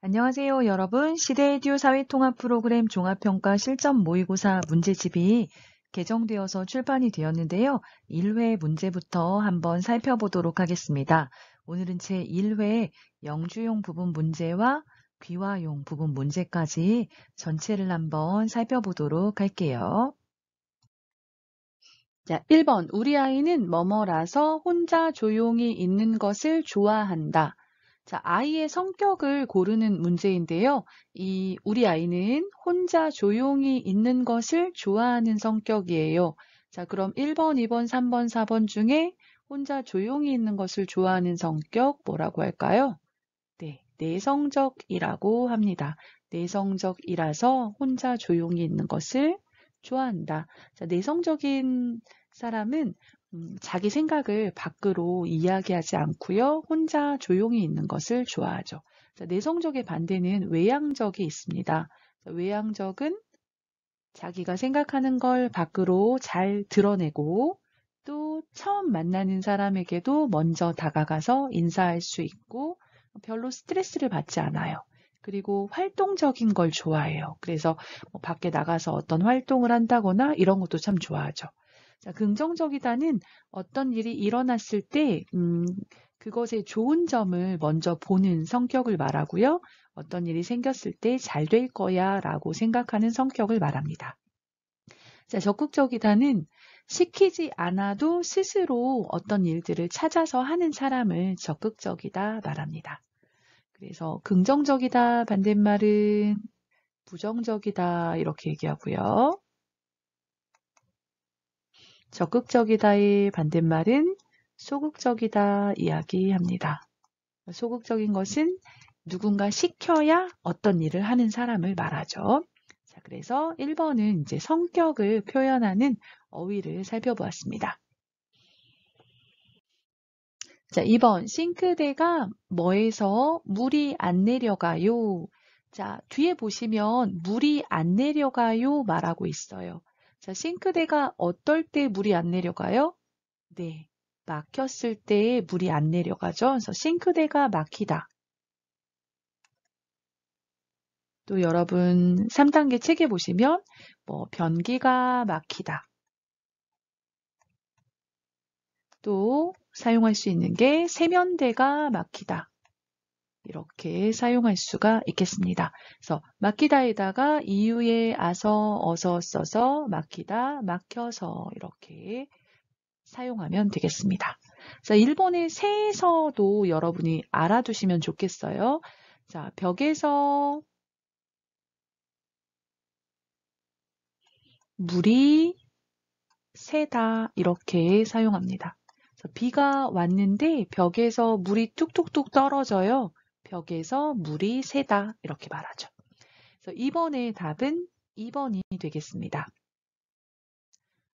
안녕하세요, 여러분. 시대에듀 사회통합 프로그램 종합평가 실전 모의고사 문제집이 개정되어서 출판이 되었는데요. 1회 문제부터 한번 살펴보도록 하겠습니다. 오늘은 제1회 영주용 부분 문제와 귀화용 부분 문제까지 전체를 한번 살펴보도록 할게요. 자, 1번. 우리 아이는 뭐뭐라서 혼자 조용히 있는 것을 좋아한다. 자, 아이의 성격을 고르는 문제인데요. 우리 아이는 혼자 조용히 있는 것을 좋아하는 성격이에요. 자, 그럼 1번, 2번, 3번, 4번 중에 혼자 조용히 있는 것을 좋아하는 성격 뭐라고 할까요? 네, 내성적이라고 합니다. 내성적이라서 혼자 조용히 있는 것을 좋아한다. 자, 내성적인 사람은 자기 생각을 밖으로 이야기하지 않고요. 혼자 조용히 있는 것을 좋아하죠. 자, 내성적의 반대는 외향적이 있습니다. 자, 외향적은 자기가 생각하는 걸 밖으로 잘 드러내고 또 처음 만나는 사람에게도 먼저 다가가서 인사할 수 있고 별로 스트레스를 받지 않아요. 그리고 활동적인 걸 좋아해요. 그래서 뭐 밖에 나가서 어떤 활동을 한다거나 이런 것도 참 좋아하죠. 자, 긍정적이다는 어떤 일이 일어났을 때 그것의 좋은 점을 먼저 보는 성격을 말하고요. 어떤 일이 생겼을 때 잘 될 거야 라고 생각하는 성격을 말합니다. 자, 적극적이다는 시키지 않아도 스스로 어떤 일들을 찾아서 하는 사람을 적극적이다 말합니다. 그래서 긍정적이다 반대말은 부정적이다 이렇게 얘기하고요. 적극적이다의 반대말은 소극적이다 이야기합니다. 소극적인 것은 누군가 시켜야 어떤 일을 하는 사람을 말하죠. 자, 그래서 1번은 이제 성격을 표현하는 어휘를 살펴보았습니다. 자, 2번 싱크대가 뭐에서 물이 안 내려가요? 자, 뒤에 보시면 물이 안 내려가요 말하고 있어요. 자, 싱크대가 어떨 때 물이 안 내려가요? 네, 막혔을 때 물이 안 내려가죠. 그래서 싱크대가 막히다. 또 여러분 3단계 책에 보시면 뭐 변기가 막히다. 또 사용할 수 있는 게 세면대가 막히다. 이렇게 사용할 수가 있겠습니다. 그래서 막히다에다가 이유에 아서, 어서 써서 막히다, 막혀서 이렇게 사용하면 되겠습니다. 자, 일본의 새에서도 여러분이 알아두시면 좋겠어요. 자, 벽에서 물이 새다 이렇게 사용합니다. 비가 왔는데 벽에서 물이 뚝뚝뚝 떨어져요. 벽에서 물이 새다 이렇게 말하죠. 그래서 2번의 답은 2번이 되겠습니다.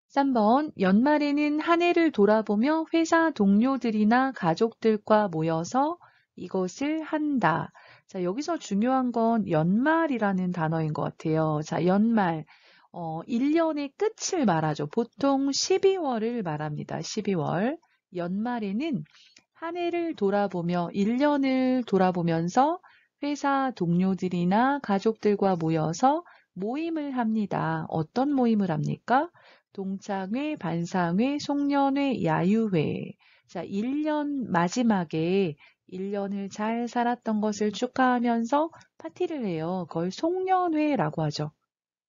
3번 연말에는 한 해를 돌아보며 회사 동료들이나 가족들과 모여서 이것을 한다. 자, 여기서 중요한 건 연말이라는 단어인 것 같아요. 자, 연말. 1년의 끝을 말하죠. 보통 12월을 말합니다. 12월. 연말에는 한 해를 돌아보며 1년을 돌아보면서 회사 동료들이나 가족들과 모여서 모임을 합니다. 어떤 모임을 합니까? 동창회, 반상회, 송년회, 야유회. 자, 1년 마지막에 1년을 잘 살았던 것을 축하하면서 파티를 해요. 그걸 송년회라고 하죠.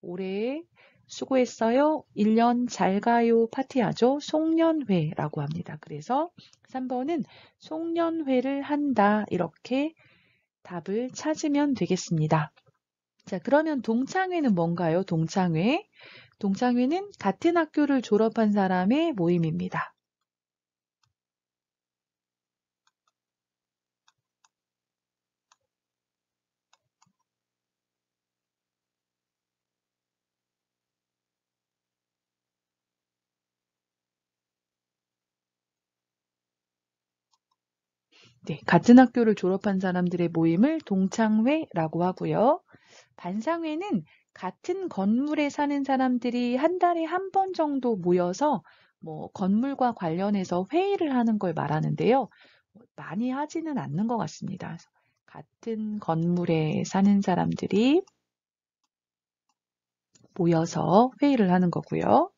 올해 수고했어요. 1년 잘 가요 파티하죠. 송년회라고 합니다. 그래서 3번은 송년회를 한다. 이렇게 답을 찾으면 되겠습니다. 자, 그러면 동창회는 뭔가요? 동창회. 동창회는 같은 학교를 졸업한 사람의 모임입니다. 네, 같은 학교를 졸업한 사람들의 모임을 동창회라고 하고요. 반상회는 같은 건물에 사는 사람들이 한 달에 한 번 정도 모여서 뭐 건물과 관련해서 회의를 하는 걸 말하는데요. 많이 하지는 않는 것 같습니다. 같은 건물에 사는 사람들이 모여서 회의를 하는 거고요.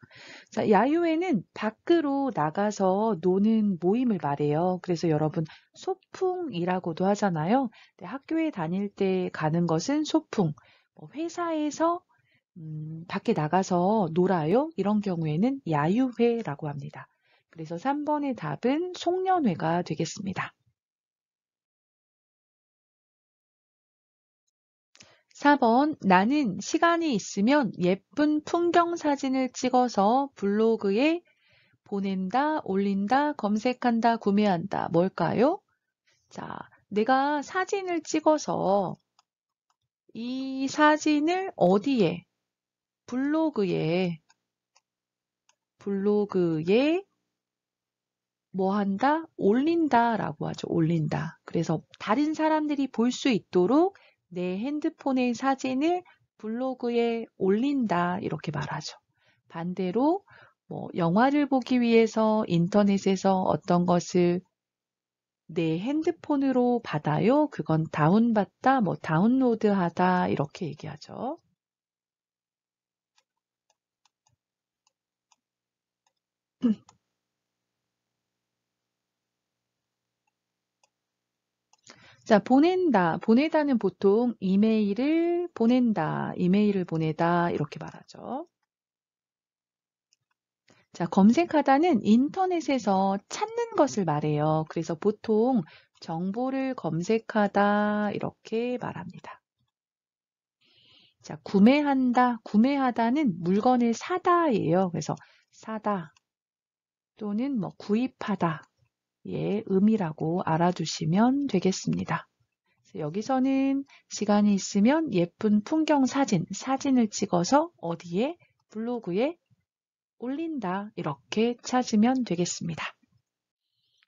자, 야유회는 밖으로 나가서 노는 모임을 말해요. 그래서 여러분 소풍이라고도 하잖아요. 근데 학교에 다닐 때 가는 것은 소풍. 회사에서 밖에 나가서 놀아요. 이런 경우에는 야유회라고 합니다. 그래서 3번의 답은 송년회가 되겠습니다. 4번, 나는 시간이 있으면 예쁜 풍경 사진을 찍어서 블로그에 보낸다, 올린다, 검색한다, 구매한다. 뭘까요? 자, 내가 사진을 찍어서 이 사진을 어디에? 블로그에 뭐 한다? 올린다라고 하죠. 올린다. 그래서 다른 사람들이 볼 수 있도록 내 핸드폰의 사진을 블로그에 올린다. 이렇게 말하죠. 반대로 영화를 보기 위해서 인터넷에서 어떤 것을 내 핸드폰으로 받아요. 그건 다운받다, 다운로드하다 이렇게 얘기하죠. 자, 보낸다. 보내다는 보통 이메일을 보낸다, 이메일을 보내다 이렇게 말하죠. 자, 검색하다는 인터넷에서 찾는 것을 말해요. 그래서 보통 정보를 검색하다 이렇게 말합니다. 자, 구매한다, 구매하다는 물건을 사다예요. 그래서 사다 또는 구입하다 의 의미라고 알아두시면 되겠습니다. 여기서는 시간이 있으면 예쁜 풍경 사진을 찍어서 어디에? 블로그에 올린다. 이렇게 찾으면 되겠습니다.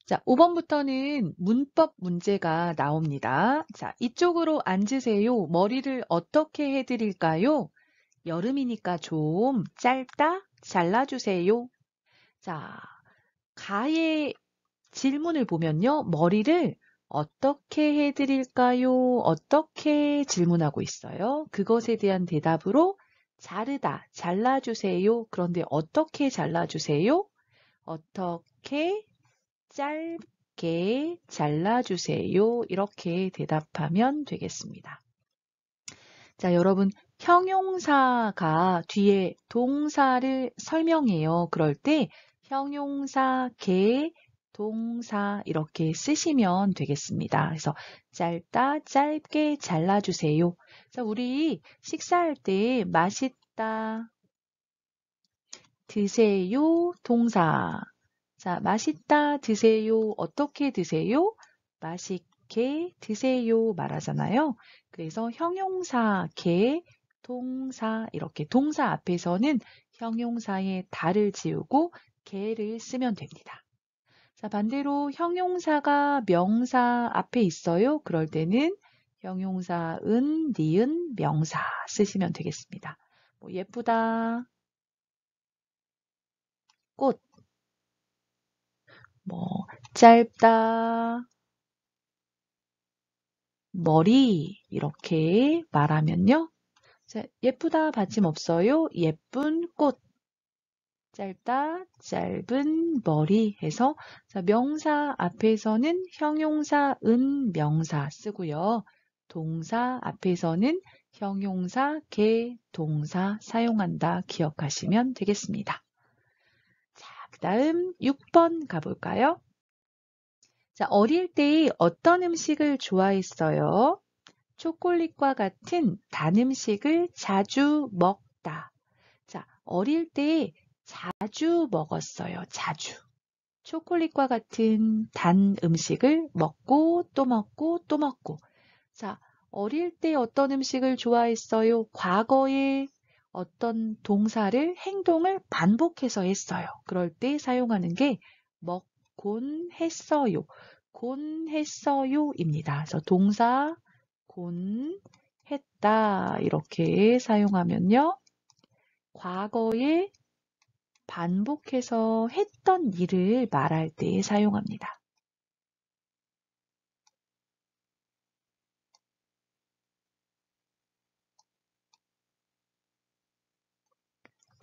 자, 5번부터는 문법 문제가 나옵니다. 자, 이쪽으로 앉으세요. 머리를 어떻게 해드릴까요? 여름이니까 좀 짧다, 잘라주세요. 자, 가의 질문을 보면요. 머리를 어떻게 해드릴까요? 어떻게 질문하고 있어요? 그것에 대한 대답으로 자르다, 잘라주세요. 그런데 어떻게 잘라주세요? 어떻게 짧게 잘라주세요. 이렇게 대답하면 되겠습니다. 자, 여러분, 형용사가 뒤에 동사를 설명해요. 그럴 때 형용사, 동사 이렇게 쓰시면 되겠습니다. 그래서 짧다, 짧게 잘라주세요. 자, 우리 식사할 때 맛있다, 드세요, 동사. 자, 맛있다, 드세요. 어떻게 드세요? 맛있게 드세요 말하잖아요. 그래서 형용사, 동사 이렇게 동사 앞에서는 형용사의 다를 지우고 개를 쓰면 됩니다. 자, 반대로 형용사가 명사 앞에 있어요. 그럴 때는 형용사 니은, 명사 쓰시면 되겠습니다. 예쁘다, 꽃, 짧다, 머리 이렇게 말하면요. 자, 예쁘다 받침 없어요. 예쁜 꽃. 짧다, 짧은 머리 해서 자, 명사 앞에서는 형용사 명사 쓰고요. 동사 앞에서는 형용사 동사 사용한다 기억하시면 되겠습니다. 자, 그 다음 6번 가볼까요? 자, 어릴 때 어떤 음식을 좋아했어요? 초콜릿과 같은 단 음식을 자주 먹다. 자, 어릴 때 자주 먹었어요. 자주. 초콜릿과 같은 단 음식을 먹고 또 먹고 또 먹고. 자, 어릴 때 어떤 음식을 좋아했어요? 과거에 어떤 동사를, 행동을 반복해서 했어요. 그럴 때 사용하는 게 먹곤 했어요. 곤 했어요입니다. 그래서 동사 곤 했다 이렇게 사용하면요. 과거에 반복해서 했던 일을 말할 때 사용합니다.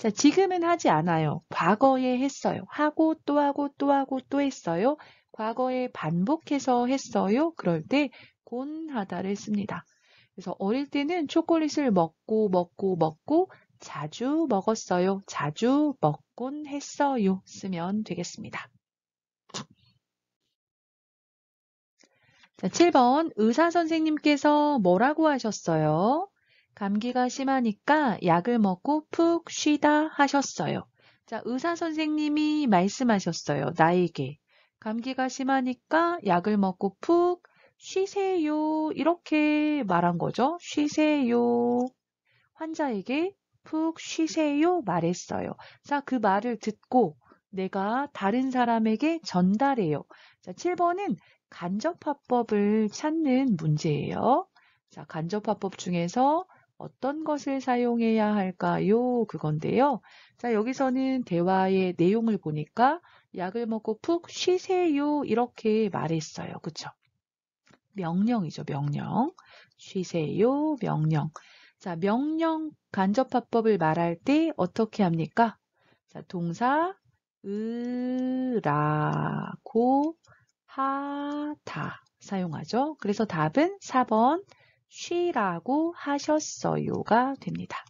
자, 지금은 하지 않아요. 과거에 했어요. 하고 또 하고 또 하고 또 했어요. 과거에 반복해서 했어요. 그럴 때 곤하다를 씁니다. 그래서 어릴 때는 초콜릿을 먹고 자주 먹었어요. 자주 먹곤 했어요. 쓰면 되겠습니다. 자, 7번 의사 선생님께서 뭐라고 하셨어요? 감기가 심하니까 약을 먹고 푹 쉬다 하셨어요. 자, 의사 선생님이 말씀하셨어요. 나에게. 감기가 심하니까 약을 먹고 푹 쉬세요. 이렇게 말한 거죠. 쉬세요. 환자에게 푹 쉬세요 말했어요. 자, 그 말을 듣고 내가 다른 사람에게 전달해요. 자, 7번은 간접화법을 찾는 문제예요. 자, 간접화법 중에서 어떤 것을 사용해야 할까요? 그건데요. 자, 여기서는 대화의 내용을 보니까 약을 먹고 푹 쉬세요 이렇게 말했어요. 그쵸? 명령이죠, 명령. 쉬세요, 명령. 자, 명령 간접화법을 말할 때 어떻게 합니까? 자, 동사 으라고 하다 사용하죠. 그래서 답은 4번 쉬라고 하셨어요가 됩니다.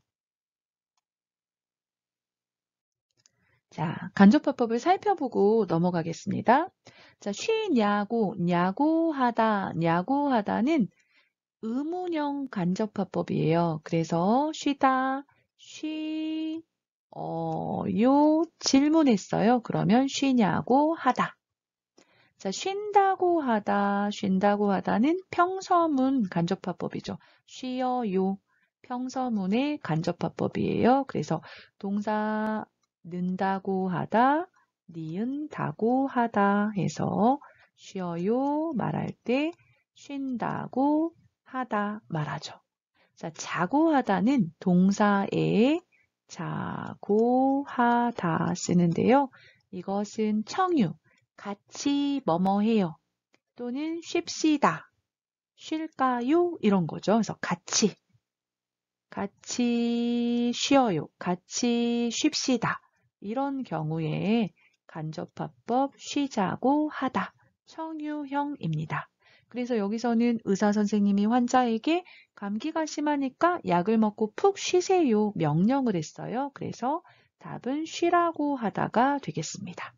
자, 간접화법을 살펴보고 넘어가겠습니다. 자, 쉬냐고, 냐고하다는 의문형 간접화법이에요. 그래서 쉬다, 요 질문했어요. 그러면 쉬냐고 하다. 자, 쉰다고 하다는 평서문 간접화법이죠. 쉬어요. 평서문의 간접화법이에요. 그래서 동사 는다고 하다, 니은다고 하다 해서 쉬어요 말할 때 쉰다고 하다 말하죠. 자, 자고 하다는 동사에 자고 하다 쓰는데요. 이것은 청유, 같이 뭐뭐 해요. 또는 쉽시다, 쉴까요? 이런 거죠. 그래서 같이 쉬어요. 같이 쉽시다. 이런 경우에 간접화법 쉬자고 하다. 청유형입니다. 그래서 여기서는 의사 선생님이 환자에게 감기가 심하니까 약을 먹고 푹 쉬세요. 명령을 했어요. 그래서 답은 쉬라고 하다가 되겠습니다.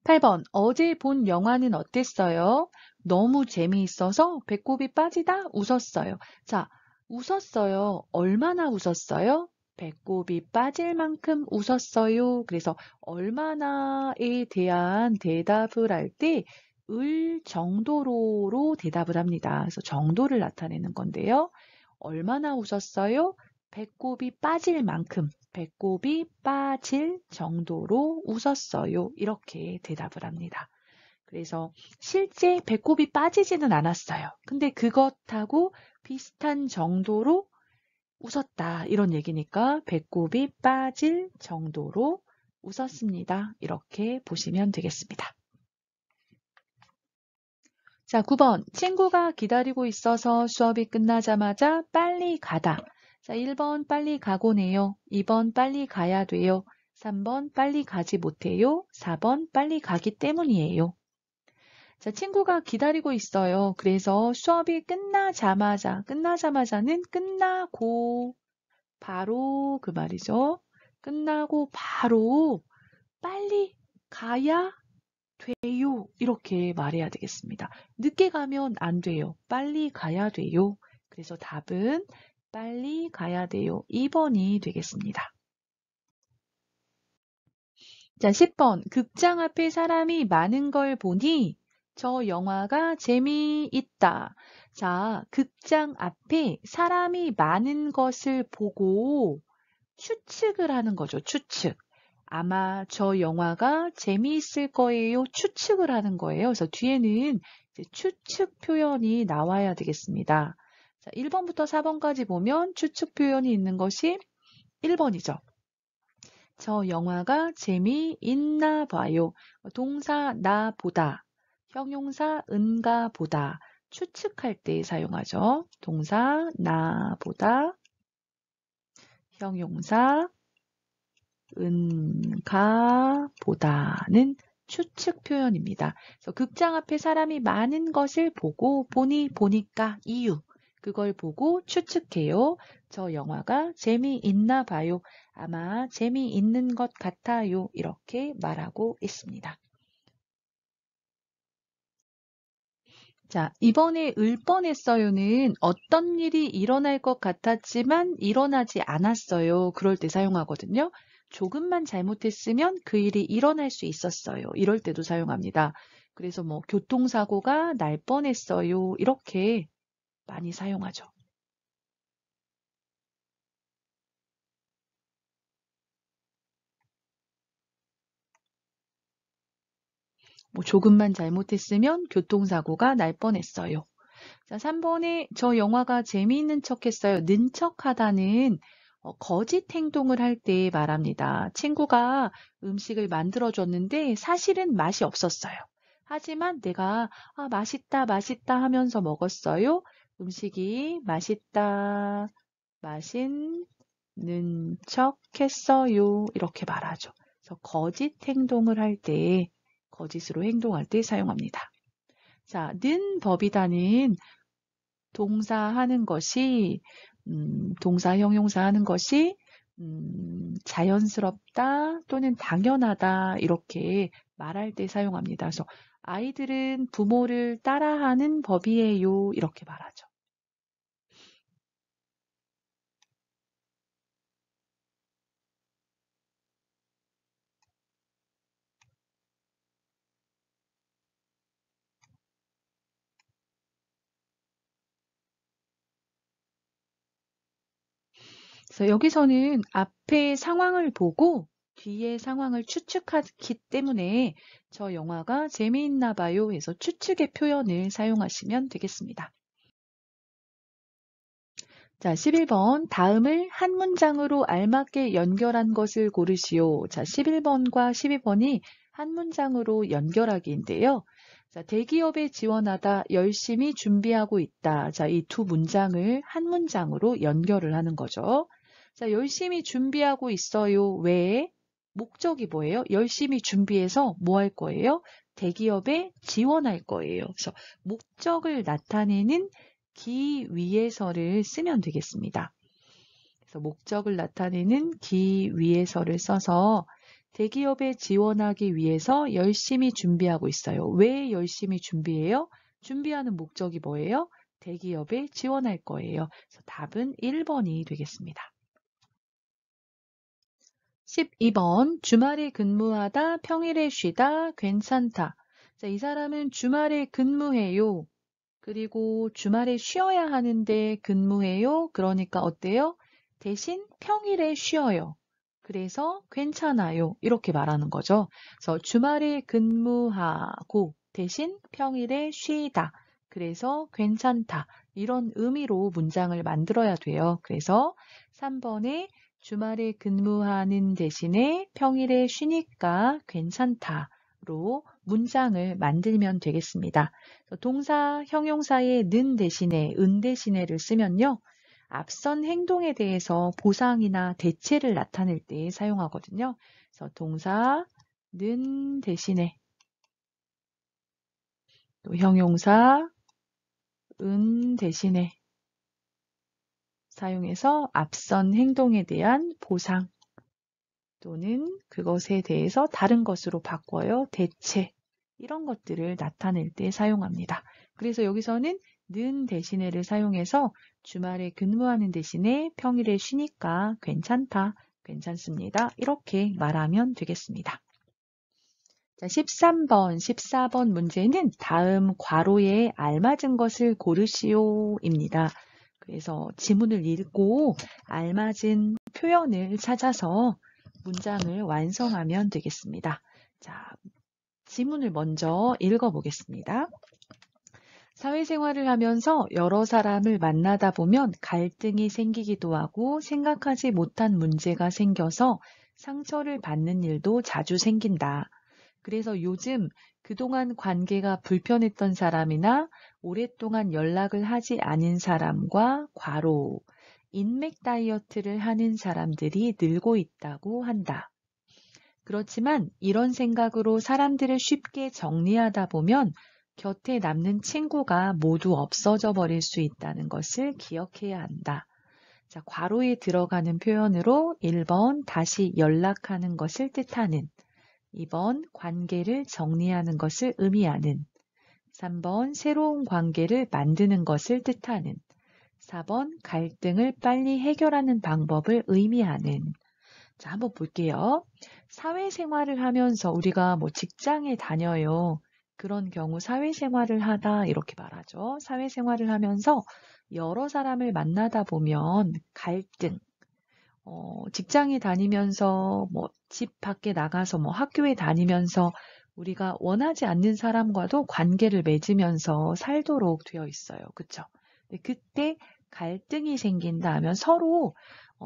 8번 어제 본 영화는 어땠어요? 너무 재미있어서 배꼽이 빠지다 웃었어요. 자, 웃었어요. 얼마나 웃었어요? 배꼽이 빠질 만큼 웃었어요. 그래서 얼마나에 대한 대답을 할 때 을 정도로로 대답을 합니다. 그래서 정도를 나타내는 건데요. 얼마나 웃었어요? 배꼽이 빠질 만큼, 배꼽이 빠질 정도로 웃었어요. 이렇게 대답을 합니다. 그래서 실제 배꼽이 빠지지는 않았어요. 근데 그것하고 비슷한 정도로 웃었다. 이런 얘기니까 배꼽이 빠질 정도로 웃었습니다. 이렇게 보시면 되겠습니다. 자, 9번. 친구가 기다리고 있어서 수업이 끝나자마자 빨리 가다. 자, 1번 빨리 가고네요. 2번 빨리 가야 돼요. 3번 빨리 가지 못해요. 4번 빨리 가기 때문이에요. 자, 친구가 기다리고 있어요. 그래서 수업이 끝나자마자는 끝나고 바로 그 말이죠. 끝나고 바로 빨리 가야 돼요. 이렇게 말해야 되겠습니다. 늦게 가면 안 돼요. 빨리 가야 돼요. 그래서 답은 빨리 가야 돼요. 2번이 되겠습니다. 자, 10번. 극장 앞에 사람이 많은 걸 보니 저 영화가 재미있다. 자, 극장 앞에 사람이 많은 것을 보고 추측을 하는 거죠. 추측. 아마 저 영화가 재미있을 거예요. 추측을 하는 거예요. 그래서 뒤에는 이제 추측 표현이 나와야 되겠습니다. 자, 1번부터 4번까지 보면 추측 표현이 있는 것이 1번이죠. 저 영화가 재미있나 봐요. 동사 나 보다, 형용사 은가 보다, 추측할 때 사용하죠. 동사 나 보다, 형용사 은가보다는 추측 표현입니다. 그래서 극장 앞에 사람이 많은 것을 보고 보니까 이유 그걸 보고 추측해요. 저 영화가 재미있나 봐요. 아마 재미있는 것 같아요. 이렇게 말하고 있습니다. 자, 이번에 을 뻔했어요는 어떤 일이 일어날 것 같았지만 일어나지 않았어요. 그럴 때 사용하거든요. 조금만 잘못했으면 그 일이 일어날 수 있었어요. 이럴 때도 사용합니다. 그래서 뭐 교통사고가 날 뻔했어요. 이렇게 많이 사용하죠. 뭐 조금만 잘못했으면 교통사고가 날 뻔했어요. 자, 3번에 저 영화가 재미있는 척했어요. 는 척하다는 거짓 행동을 할 때 말합니다. 친구가 음식을 만들어줬는데 사실은 맛이 없었어요. 하지만 내가 맛있다, 맛있다 하면서 먹었어요. 음식이 맛있다, 맛있는 척했어요. 이렇게 말하죠. 그래서 거짓 행동을 할 때, 거짓으로 행동할 때 사용합니다. 자, 는 법이다는 동사 하는 것이, 동사, 형용사 하는 것이, 자연스럽다 또는 당연하다 이렇게 말할 때 사용합니다. 그래서 아이들은 부모를 따라하는 법이에요. 이렇게 말하죠. 그래서 여기서는 앞의 상황을 보고 뒤의 상황을 추측하기 때문에 저 영화가 재미있나 봐요 해서 추측의 표현을 사용하시면 되겠습니다. 자, 11번 다음을 한 문장으로 알맞게 연결한 것을 고르시오. 자, 11번과 12번이 한 문장으로 연결하기인데요. 자, 대기업에 지원하다 열심히 준비하고 있다. 자, 이 두 문장을 한 문장으로 연결을 하는 거죠. 자, 열심히 준비하고 있어요. 왜? 목적이 뭐예요? 열심히 준비해서 뭐 할 거예요? 대기업에 지원할 거예요. 그래서 목적을 나타내는 기위해서를 쓰면 되겠습니다. 그래서 목적을 나타내는 기위해서를 써서 대기업에 지원하기 위해서 열심히 준비하고 있어요. 왜 열심히 준비해요? 준비하는 목적이 뭐예요? 대기업에 지원할 거예요. 그래서 답은 1번이 되겠습니다. 12번 주말에 근무하다 평일에 쉬다 괜찮다. 자, 이 사람은 주말에 근무해요. 그리고 주말에 쉬어야 하는데 근무해요. 그러니까 어때요? 대신 평일에 쉬어요. 그래서 괜찮아요. 이렇게 말하는 거죠. 그래서 주말에 근무하고 대신 평일에 쉬다. 그래서 괜찮다. 이런 의미로 문장을 만들어야 돼요. 그래서 3번에 주말에 근무하는 대신에 평일에 쉬니까 괜찮다로 문장을 만들면 되겠습니다. 동사, 형용사의 는 대신에 은 대신에를 쓰면요. 앞선 행동에 대해서 보상이나 대체를 나타낼 때 사용하거든요. 그래서 동사, 는 대신에 또 형용사, 은 대신에 사용해서 앞선 행동에 대한 보상 또는 그것에 대해서 다른 것으로 바꿔요. 대체 이런 것들을 나타낼 때 사용합니다. 그래서 여기서는 는 대신에를 사용해서 주말에 근무하는 대신에 평일에 쉬니까 괜찮다, 괜찮습니다. 이렇게 말하면 되겠습니다. 자, 13번, 14번 문제는 다음 괄호에 알맞은 것을 고르시오입니다. 그래서 지문을 읽고 알맞은 표현을 찾아서 문장을 완성하면 되겠습니다. 자, 지문을 먼저 읽어보겠습니다. 사회생활을 하면서 여러 사람을 만나다 보면 갈등이 생기기도 하고 생각하지 못한 문제가 생겨서 상처를 받는 일도 자주 생긴다. 그래서 요즘 그동안 관계가 불편했던 사람이나 오랫동안 연락을 하지 않은 사람과 괄호 인맥 다이어트를 하는 사람들이 늘고 있다고 한다. 그렇지만 이런 생각으로 사람들을 쉽게 정리하다 보면 곁에 남는 친구가 모두 없어져 버릴 수 있다는 것을 기억해야 한다. 자, 괄호에 들어가는 표현으로 1번 다시 연락하는 것을 뜻하는, 2번 관계를 정리하는 것을 의미하는, 3번 새로운 관계를 만드는 것을 뜻하는, 4번 갈등을 빨리 해결하는 방법을 의미하는. 자, 한번 볼게요. 사회생활을 하면서 우리가 뭐 직장에 다녀요. 그런 경우 사회생활을 하다 이렇게 말하죠. 사회생활을 하면서 여러 사람을 만나다 보면 갈등, 직장에 다니면서 뭐 집 밖에 나가서 뭐 학교에 다니면서 우리가 원하지 않는 사람과도 관계를 맺으면서 살도록 되어 있어요. 그쵸? 그때 갈등이 생긴다 하면 서로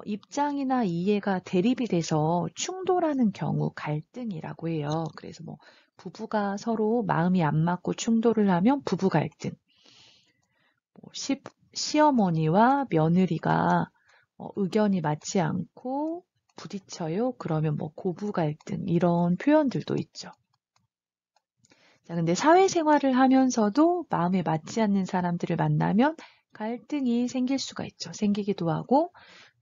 입장이나 이해가 대립이 돼서 충돌하는 경우 갈등이라고 해요. 그래서 뭐 부부가 서로 마음이 안 맞고 충돌을 하면 부부 갈등, 뭐 시어머니와 며느리가 의견이 맞지 않고 부딪혀요. 그러면 뭐 고부 갈등 이런 표현들도 있죠. 자, 근데 사회생활을 하면서도 마음에 맞지 않는 사람들을 만나면 갈등이 생길 수가 있죠. 생기기도 하고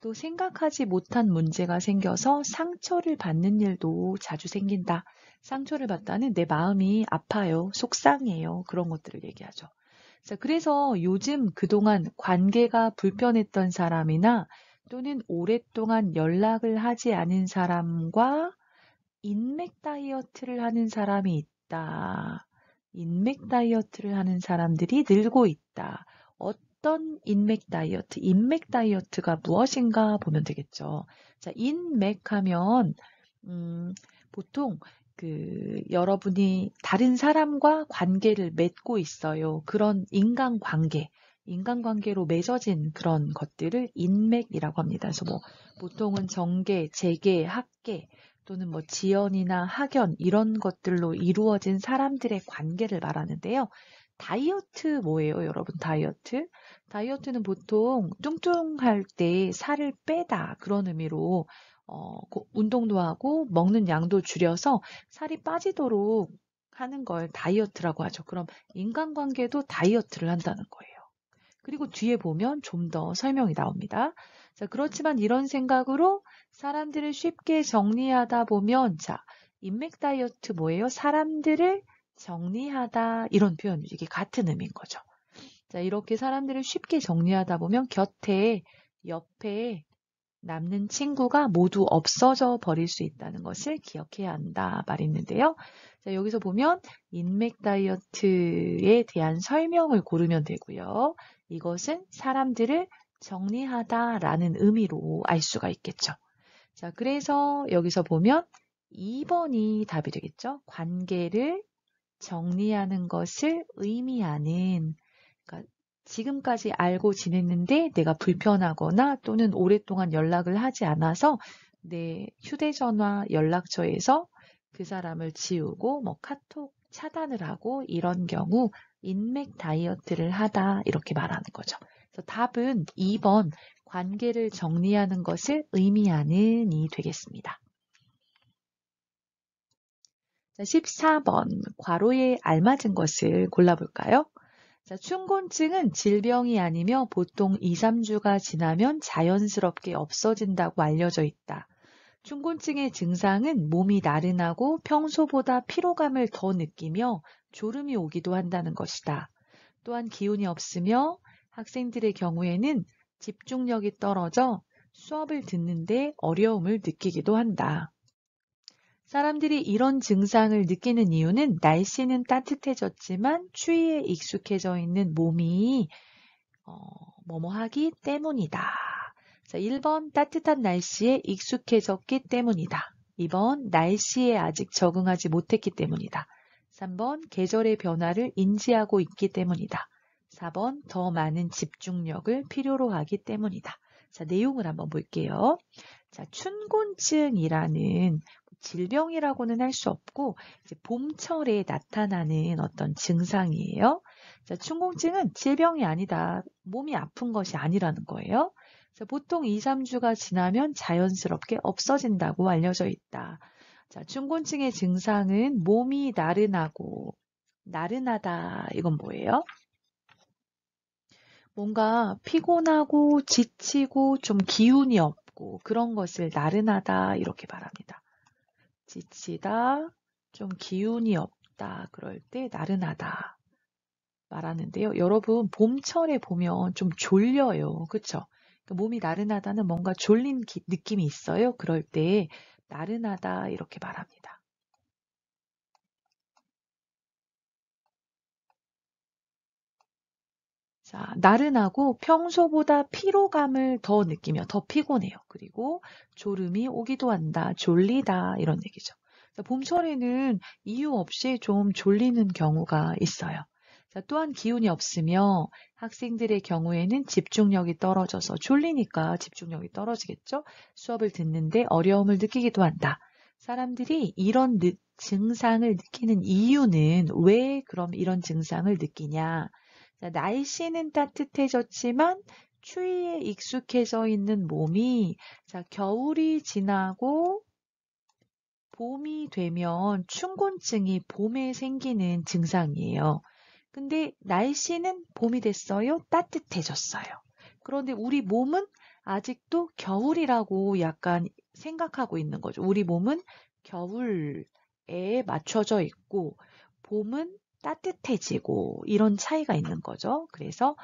또 생각하지 못한 문제가 생겨서 상처를 받는 일도 자주 생긴다. 상처를 받다는 내 마음이 아파요. 속상해요. 그런 것들을 얘기하죠. 자, 그래서 요즘 그동안 관계가 불편했던 사람이나 또는 오랫동안 연락을 하지 않은 사람과 인맥 다이어트를 하는 사람이 있다. 인맥 다이어트를 하는 사람들이 늘고 있다. 어떤 인맥 다이어트? 인맥 다이어트가 무엇인가 보면 되겠죠. 자, 인맥 하면 보통 여러분이 다른 사람과 관계를 맺고 있어요. 그런 인간관계로 맺어진 그런 것들을 인맥이라고 합니다. 그래서 뭐 보통은 정계, 재계, 학계 또는 뭐 지연이나 학연 이런 것들로 이루어진 사람들의 관계를 말하는데요. 다이어트 뭐예요, 여러분? 다이어트? 다이어트는 보통 뚱뚱할 때 살을 빼다 그런 의미로 운동도 하고 먹는 양도 줄여서 살이 빠지도록 하는 걸 다이어트라고 하죠. 그럼 인간관계도 다이어트를 한다는 거예요. 그리고 뒤에 보면 좀 더 설명이 나옵니다. 자, 그렇지만 이런 생각으로 사람들을 쉽게 정리하다 보면, 자, 인맥 다이어트 뭐예요? 사람들을 정리하다 이런 표현이죠. 이게 같은 의미인 거죠. 자, 이렇게 사람들을 쉽게 정리하다 보면 옆에 남는 친구가 모두 없어져 버릴 수 있다는 것을 기억해야 한다 말이 있는데요. 자, 여기서 보면 인맥 다이어트에 대한 설명을 고르면 되고요. 이것은 사람들을 정리하다라는 의미로 알 수가 있겠죠. 자, 그래서 여기서 보면 2번이 답이 되겠죠. 관계를 정리하는 것을 의미하는, 그러니까 지금까지 알고 지냈는데 내가 불편하거나 또는 오랫동안 연락을 하지 않아서 내 휴대전화 연락처에서 그 사람을 지우고 뭐 카톡 차단을 하고 이런 경우 인맥 다이어트를 하다 이렇게 말하는 거죠. 그래서 답은 2번 관계를 정리하는 것을 의미하는이 되겠습니다. 자, 14번 괄호에 알맞은 것을 골라볼까요? 자, 춘곤증은 질병이 아니며 보통 2, 3주가 지나면 자연스럽게 없어진다고 알려져 있다. 춘곤증의 증상은 몸이 나른하고 평소보다 피로감을 더 느끼며 졸음이 오기도 한다는 것이다. 또한 기운이 없으며 학생들의 경우에는 집중력이 떨어져 수업을 듣는데 어려움을 느끼기도 한다. 사람들이 이런 증상을 느끼는 이유는 날씨는 따뜻해졌지만 추위에 익숙해져 있는 몸이 뭐뭐하기 때문이다. 자, 1번 따뜻한 날씨에 익숙해졌기 때문이다. 2번 날씨에 아직 적응하지 못했기 때문이다. 3번 계절의 변화를 인지하고 있기 때문이다. 4번 더 많은 집중력을 필요로 하기 때문이다. 자, 내용을 한번 볼게요. 자, 춘곤증이라는 질병이라고는 할 수 없고 이제 봄철에 나타나는 어떤 증상이에요. 자, 춘곤증은 질병이 아니다. 몸이 아픈 것이 아니라는 거예요. 그래서 보통 2, 3주가 지나면 자연스럽게 없어진다고 알려져 있다. 자, 춘곤증의 증상은 몸이 나른하고, 나른하다. 이건 뭐예요? 뭔가 피곤하고 지치고 좀 기운이 없고 그런 것을 나른하다 이렇게 말합니다. 지치다, 좀 기운이 없다 그럴 때 나른하다 말하는데요. 여러분 봄철에 보면 좀 졸려요. 그쵸? 몸이 나른하다는 뭔가 졸린 느낌이 있어요. 그럴 때 나른하다 이렇게 말합니다. 자, 나른하고 평소보다 피로감을 더 느끼며 더 피곤해요. 그리고 졸음이 오기도 한다, 졸리다 이런 얘기죠. 자, 봄철에는 이유 없이 좀 졸리는 경우가 있어요. 자, 또한 기운이 없으며 학생들의 경우에는 집중력이 떨어져서 졸리니까 집중력이 떨어지겠죠. 수업을 듣는데 어려움을 느끼기도 한다. 사람들이 이런 증상을 느끼는 이유는 왜 그럼 이런 증상을 느끼냐? 자, 날씨는 따뜻해졌지만 추위에 익숙해져 있는 몸이 자, 겨울이 지나고 봄이 되면 춘곤증이 봄에 생기는 증상이에요. 근데 날씨는 봄이 됐어요. 따뜻해졌어요. 그런데 우리 몸은 아직도 겨울이라고 약간 생각하고 있는 거죠. 우리 몸은 겨울에 맞춰져 있고 봄은 따뜻해지고 이런 차이가 있는 거죠. 그래서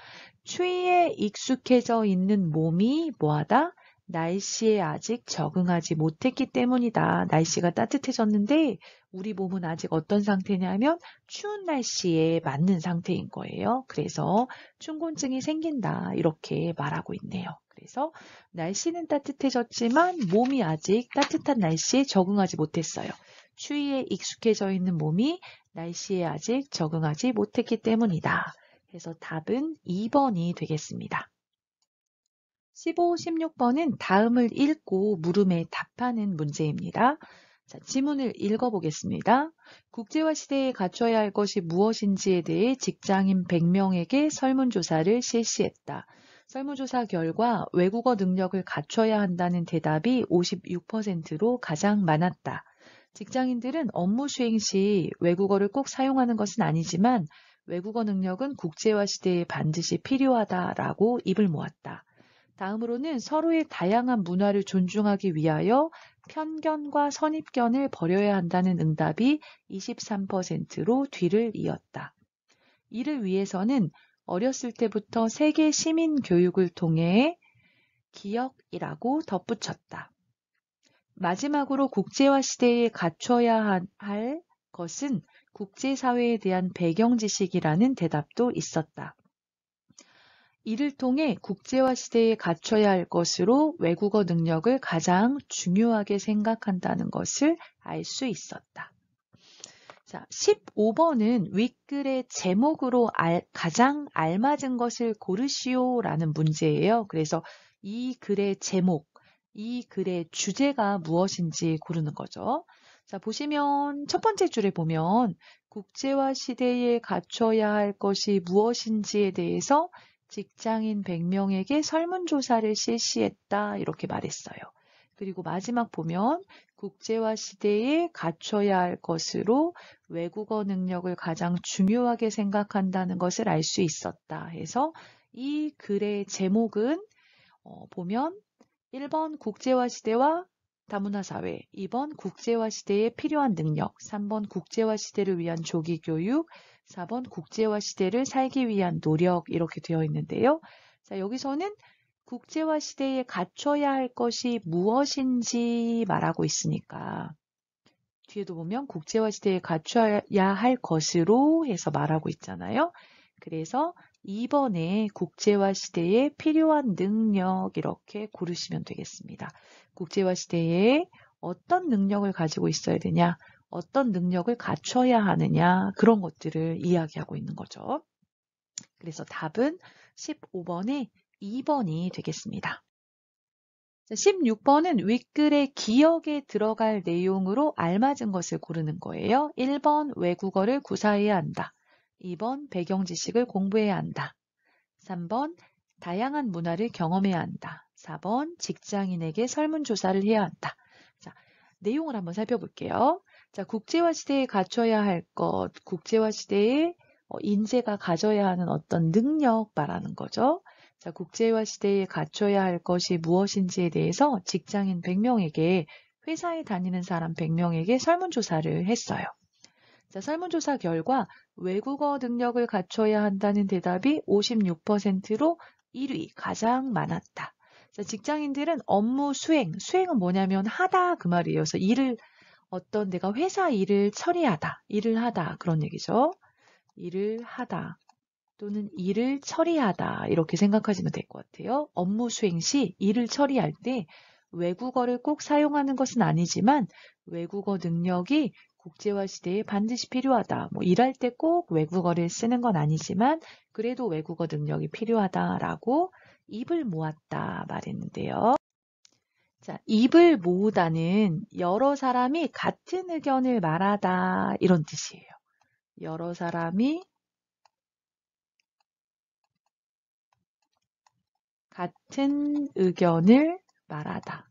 추위에 익숙해져 있는 몸이 뭐하다? 날씨에 아직 적응하지 못했기 때문이다. 날씨가 따뜻해졌는데 우리 몸은 아직 어떤 상태냐면 추운 날씨에 맞는 상태인 거예요. 그래서 춘곤증이 생긴다. 이렇게 말하고 있네요. 그래서 날씨는 따뜻해졌지만 몸이 아직 따뜻한 날씨에 적응하지 못했어요. 추위에 익숙해져 있는 몸이 날씨에 아직 적응하지 못했기 때문이다. 그래서 답은 2번이 되겠습니다. 15, 16번은 다음을 읽고 물음에 답하는 문제입니다. 자, 지문을 읽어보겠습니다. 국제화 시대에 갖춰야 할 것이 무엇인지에 대해 직장인 100명에게 설문조사를 실시했다. 설문조사 결과 외국어 능력을 갖춰야 한다는 대답이 56%로 가장 많았다. 직장인들은 업무 수행 시 외국어를 꼭 사용하는 것은 아니지만 외국어 능력은 국제화 시대에 반드시 필요하다라고 입을 모았다. 다음으로는 서로의 다양한 문화를 존중하기 위하여 편견과 선입견을 버려야 한다는 응답이 23%로 뒤를 이었다. 이를 위해서는 어렸을 때부터 세계 시민 교육을 통해 기억이라고 덧붙였다. 마지막으로 국제화 시대에 갖춰야 할 것은 국제사회에 대한 배경 지식이라는 대답도 있었다. 이를 통해 국제화 시대에 갖춰야 할 것으로 외국어 능력을 가장 중요하게 생각한다는 것을 알 수 있었다. 자, 15번은 윗글의 제목으로 가장 알맞은 것을 고르시오라는 문제예요. 그래서 이 글의 제목, 이 글의 주제가 무엇인지 고르는 거죠. 자, 보시면 첫 번째 줄에 보면 국제화 시대에 갖춰야 할 것이 무엇인지에 대해서 직장인 100명에게 설문조사를 실시했다 이렇게 말했어요. 그리고 마지막 보면 국제화 시대에 갖춰야 할 것으로 외국어 능력을 가장 중요하게 생각한다는 것을 알 수 있었다 해서 이 글의 제목은 보면 1번 국제화 시대와 다문화 사회, 2번 국제화 시대에 필요한 능력, 3번 국제화 시대를 위한 조기 교육, 4번 국제화 시대를 살기 위한 노력 이렇게 되어 있는데요. 자, 여기서는 국제화 시대에 갖춰야 할 것이 무엇인지 말하고 있으니까 뒤에도 보면 국제화 시대에 갖춰야 할 것으로 해서 말하고 있잖아요. 그래서 2번에 국제화 시대에 필요한 능력 이렇게 고르시면 되겠습니다. 국제화 시대에 어떤 능력을 가지고 있어야 되냐, 어떤 능력을 갖춰야 하느냐 그런 것들을 이야기하고 있는 거죠. 그래서 답은 15번에 2번이 되겠습니다. 16번은 윗글의 기억에 들어갈 내용으로 알맞은 것을 고르는 거예요. 1번 외국어를 구사해야 한다. 2번 배경 지식을 공부해야 한다. 3번 다양한 문화를 경험해야 한다. 4번 직장인에게 설문조사를 해야 한다. 자, 내용을 한번 살펴볼게요. 자, 국제화 시대에 갖춰야 할 것, 국제화 시대에 인재가 가져야 하는 어떤 능력 말하는 거죠. 자, 국제화 시대에 갖춰야 할 것이 무엇인지에 대해서 직장인 100명에게 회사에 다니는 사람 100명에게 설문조사를 했어요. 자, 설문조사 결과 외국어 능력을 갖춰야 한다는 대답이 56%로 1위, 가장 많았다. 자, 직장인들은 업무 수행은 뭐냐면 하다 그 말이에요. 그래서 어떤 내가 회사 일을 처리하다, 일을 하다 그런 얘기죠. 일을 하다 또는 일을 처리하다 이렇게 생각하시면 될 것 같아요. 업무 수행 시 일을 처리할 때 외국어를 꼭 사용하는 것은 아니지만 외국어 능력이 국제화 시대에 반드시 필요하다. 뭐 일할 때 꼭 외국어를 쓰는 건 아니지만 그래도 외국어 능력이 필요하다라고 입을 모았다 말했는데요. 자, 입을 모으다는 여러 사람이 같은 의견을 말하다 이런 뜻이에요. 여러 사람이 같은 의견을 말하다.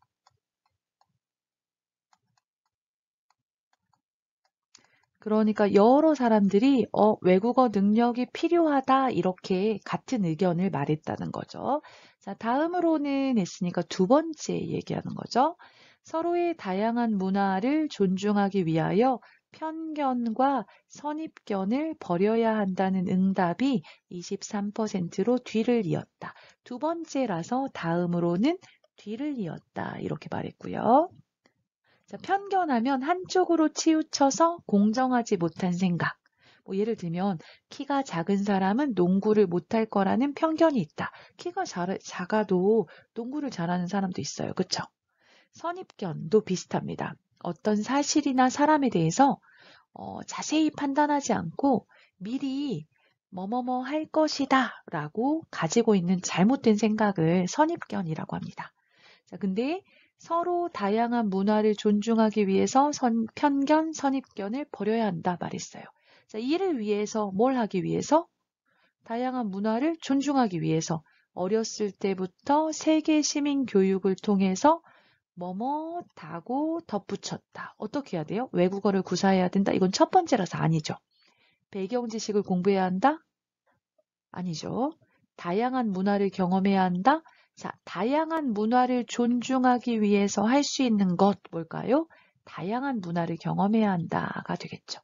그러니까 여러 사람들이 외국어 능력이 필요하다 이렇게 같은 의견을 말했다는 거죠. 자, 다음으로는 했으니까 두 번째 얘기하는 거죠. 서로의 다양한 문화를 존중하기 위하여 편견과 선입견을 버려야 한다는 응답이 23%로 뒤를 이었다. 두 번째라서 다음으로는 뒤를 이었다 이렇게 말했고요. 자, 편견하면 한쪽으로 치우쳐서 공정하지 못한 생각. 뭐 예를 들면 키가 작은 사람은 농구를 못할 거라는 편견이 있다. 키가 작아도 농구를 잘하는 사람도 있어요. 그렇죠? 선입견도 비슷합니다. 어떤 사실이나 사람에 대해서 자세히 판단하지 않고 미리 뭐뭐뭐 할 것이다 라고 가지고 있는 잘못된 생각을 선입견이라고 합니다. 자, 근데 서로 다양한 문화를 존중하기 위해서 편견, 선입견을 버려야 한다 말했어요. 자, 이를 위해서 뭘 하기 위해서? 다양한 문화를 존중하기 위해서 어렸을 때부터 세계 시민 교육을 통해서 뭐뭐다고 덧붙였다. 어떻게 해야 돼요? 외국어를 구사해야 된다. 이건 첫 번째라서 아니죠. 배경 지식을 공부해야 한다? 아니죠. 다양한 문화를 경험해야 한다? 자, 다양한 문화를 존중하기 위해서 할 수 있는 것 뭘까요? 다양한 문화를 경험해야 한다가 되겠죠.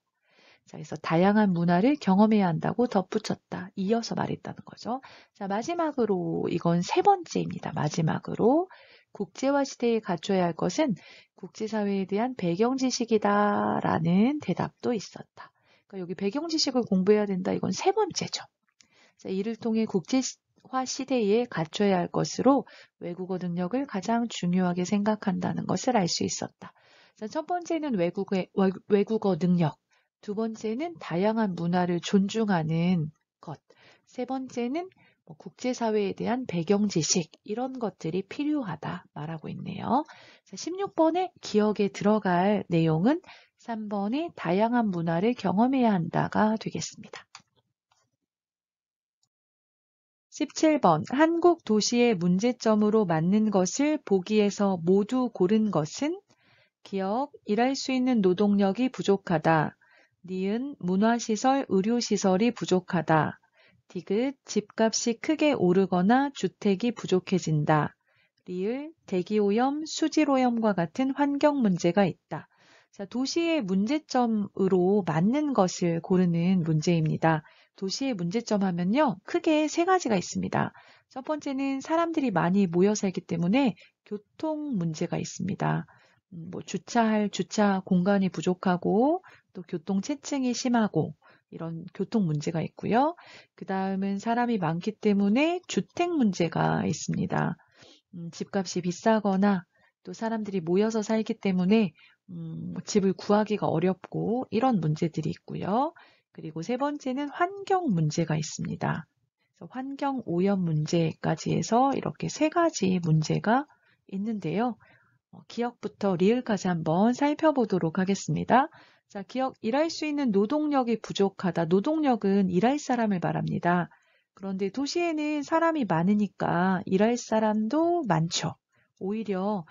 자, 그래서 다양한 문화를 경험해야 한다고 덧붙였다. 이어서 말했다는 거죠. 자, 마지막으로 이건 세 번째입니다. 마지막으로 국제화 시대에 갖춰야 할 것은 국제사회에 대한 배경 지식이다라는 대답도 있었다. 그러니까 여기 배경 지식을 공부해야 된다. 이건 세 번째죠. 자, 이를 통해 국제화 시대에 갖춰야 할 것으로 외국어 능력을 가장 중요하게 생각한다는 것을 알 수 있었다. 자, 첫 번째는 외국어 능력, 두 번째는 다양한 문화를 존중하는 것, 세 번째는 국제사회에 대한 배경 지식, 이런 것들이 필요하다 말하고 있네요. 자, 16번에 기억에 들어갈 내용은 3번의 다양한 문화를 경험해야 한다가 되겠습니다. 17번 한국 도시의 문제점으로 맞는 것을 보기에서 모두 고른 것은 기억, 일할 수 있는 노동력이 부족하다. 니은, 문화시설, 의료시설이 부족하다. 디귿, 집값이 크게 오르거나 주택이 부족해진다. 리을, 대기오염, 수질오염과 같은 환경 문제가 있다. 자, 도시의 문제점으로 맞는 것을 고르는 문제입니다. 도시의 문제점 하면요, 크게 세 가지가 있습니다. 첫 번째는 사람들이 많이 모여 살기 때문에 교통 문제가 있습니다. 주차할 주차 공간이 부족하고 또 교통체증이 심하고 이런 교통 문제가 있고요. 그 다음은 사람이 많기 때문에 주택 문제가 있습니다. 집값이 비싸거나 또 사람들이 모여서 살기 때문에 집을 구하기가 어렵고 이런 문제들이 있고요. 그리고 세 번째는 환경 문제가 있습니다. 그래서 환경 오염 문제까지 해서 이렇게 세 가지 문제가 있는데요. 기억부터 리을까지 한번 살펴보도록 하겠습니다. 자, 기억, 일할 수 있는 노동력이 부족하다. 노동력은 일할 사람을 말합니다. 그런데 도시에는 사람이 많으니까 일할 사람도 많죠. 오히려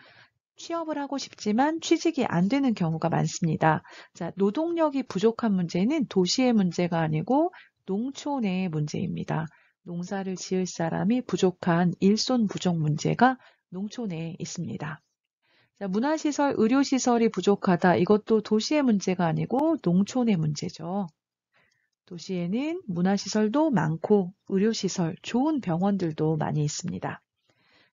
취업을 하고 싶지만 취직이 안 되는 경우가 많습니다. 자, 노동력이 부족한 문제는 도시의 문제가 아니고 농촌의 문제입니다. 농사를 지을 사람이 부족한 일손 부족 문제가 농촌에 있습니다. 자, 문화시설, 의료시설이 부족하다. 이것도 도시의 문제가 아니고 농촌의 문제죠. 도시에는 문화시설도 많고 의료시설, 좋은 병원들도 많이 있습니다.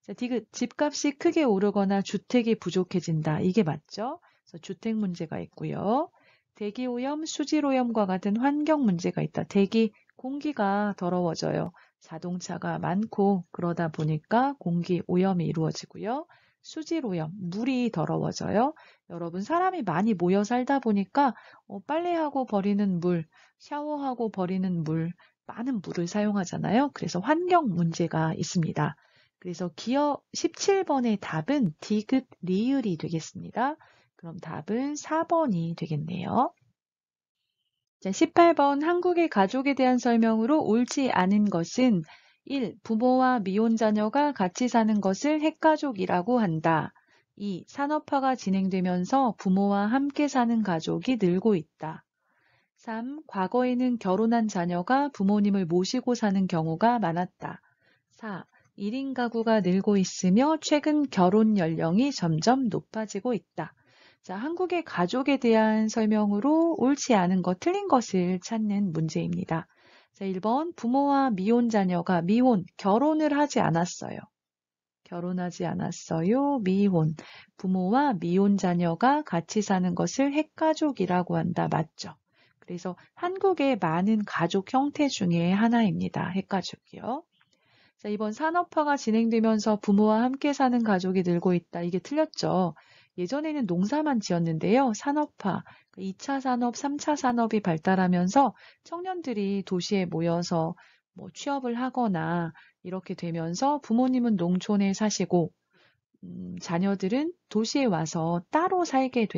자, 디귿, 집값이 크게 오르거나 주택이 부족해진다. 이게 맞죠? 그래서 주택 문제가 있고요. 대기오염, 수질오염과 같은 환경 문제가 있다. 대기, 공기가 더러워져요. 자동차가 많고 그러다 보니까 공기 오염이 이루어지고요. 수질오염, 물이 더러워져요. 여러분, 사람이 많이 모여 살다 보니까 빨래하고 버리는 물, 샤워하고 버리는 물, 많은 물을 사용하잖아요. 그래서 환경 문제가 있습니다. 그래서 기어 17번의 답은 디귿 리을이 되겠습니다. 그럼 답은 4번이 되겠네요. 자, 18번 한국의 가족에 대한 설명으로 옳지 않은 것은 1. 부모와 미혼 자녀가 같이 사는 것을 핵가족이라고 한다. 2. 산업화가 진행되면서 부모와 함께 사는 가족이 늘고 있다. 3. 과거에는 결혼한 자녀가 부모님을 모시고 사는 경우가 많았다. 4. 1인 가구가 늘고 있으며 최근 결혼 연령이 점점 높아지고 있다. 자, 한국의 가족에 대한 설명으로 옳지 않은 것, 틀린 것을 찾는 문제입니다. 자, 1번 부모와 미혼 자녀가 결혼을 하지 않았어요. 결혼하지 않았어요. 미혼. 부모와 미혼 자녀가 같이 사는 것을 핵가족이라고 한다. 맞죠? 그래서 한국의 많은 가족 형태 중에 하나입니다. 핵가족이요. 자, 이번 산업화가 진행되면서 부모와 함께 사는 가족이 늘고 있다. 이게 틀렸죠. 예전에는 농사만 지었는데요. 산업화, 2차 산업, 3차 산업이 발달하면서 청년들이 도시에 모여서 취업을 하거나 이렇게 되면서 부모님은 농촌에 사시고 자녀들은 도시에 와서 따로 살게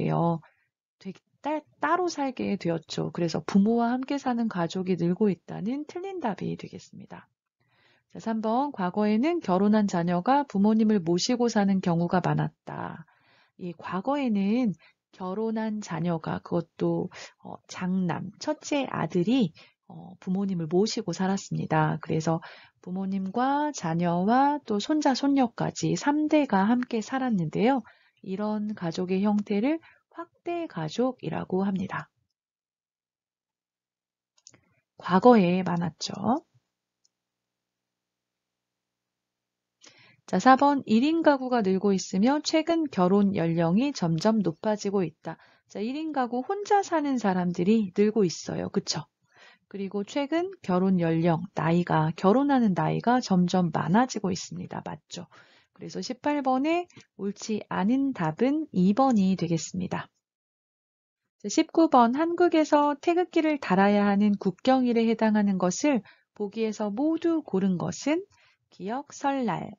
따로 살게 되었죠. 그래서 부모와 함께 사는 가족이 늘고 있다는 틀린 답이 되겠습니다. 자, 3번 과거에는 결혼한 자녀가 부모님을 모시고 사는 경우가 많았다. 이 과거에는 결혼한 자녀가 그것도 장남, 첫째 아들이 부모님을 모시고 살았습니다. 그래서 부모님과 자녀와 또 손자, 손녀까지 3대가 함께 살았는데요. 이런 가족의 형태를 확대 가족이라고 합니다. 과거에 많았죠. 자, 4번 1인 가구가 늘고 있으며 최근 결혼 연령이 점점 높아지고 있다. 자, 1인 가구 혼자 사는 사람들이 늘고 있어요. 그쵸? 그리고 최근 결혼 연령, 결혼하는 나이가 점점 많아지고 있습니다. 맞죠? 그래서 18번에 옳지 않은 답은 2번이 되겠습니다. 자, 19번 한국에서 태극기를 달아야 하는 국경일에 해당하는 것을 보기에서 모두 고른 것은 기역 설날,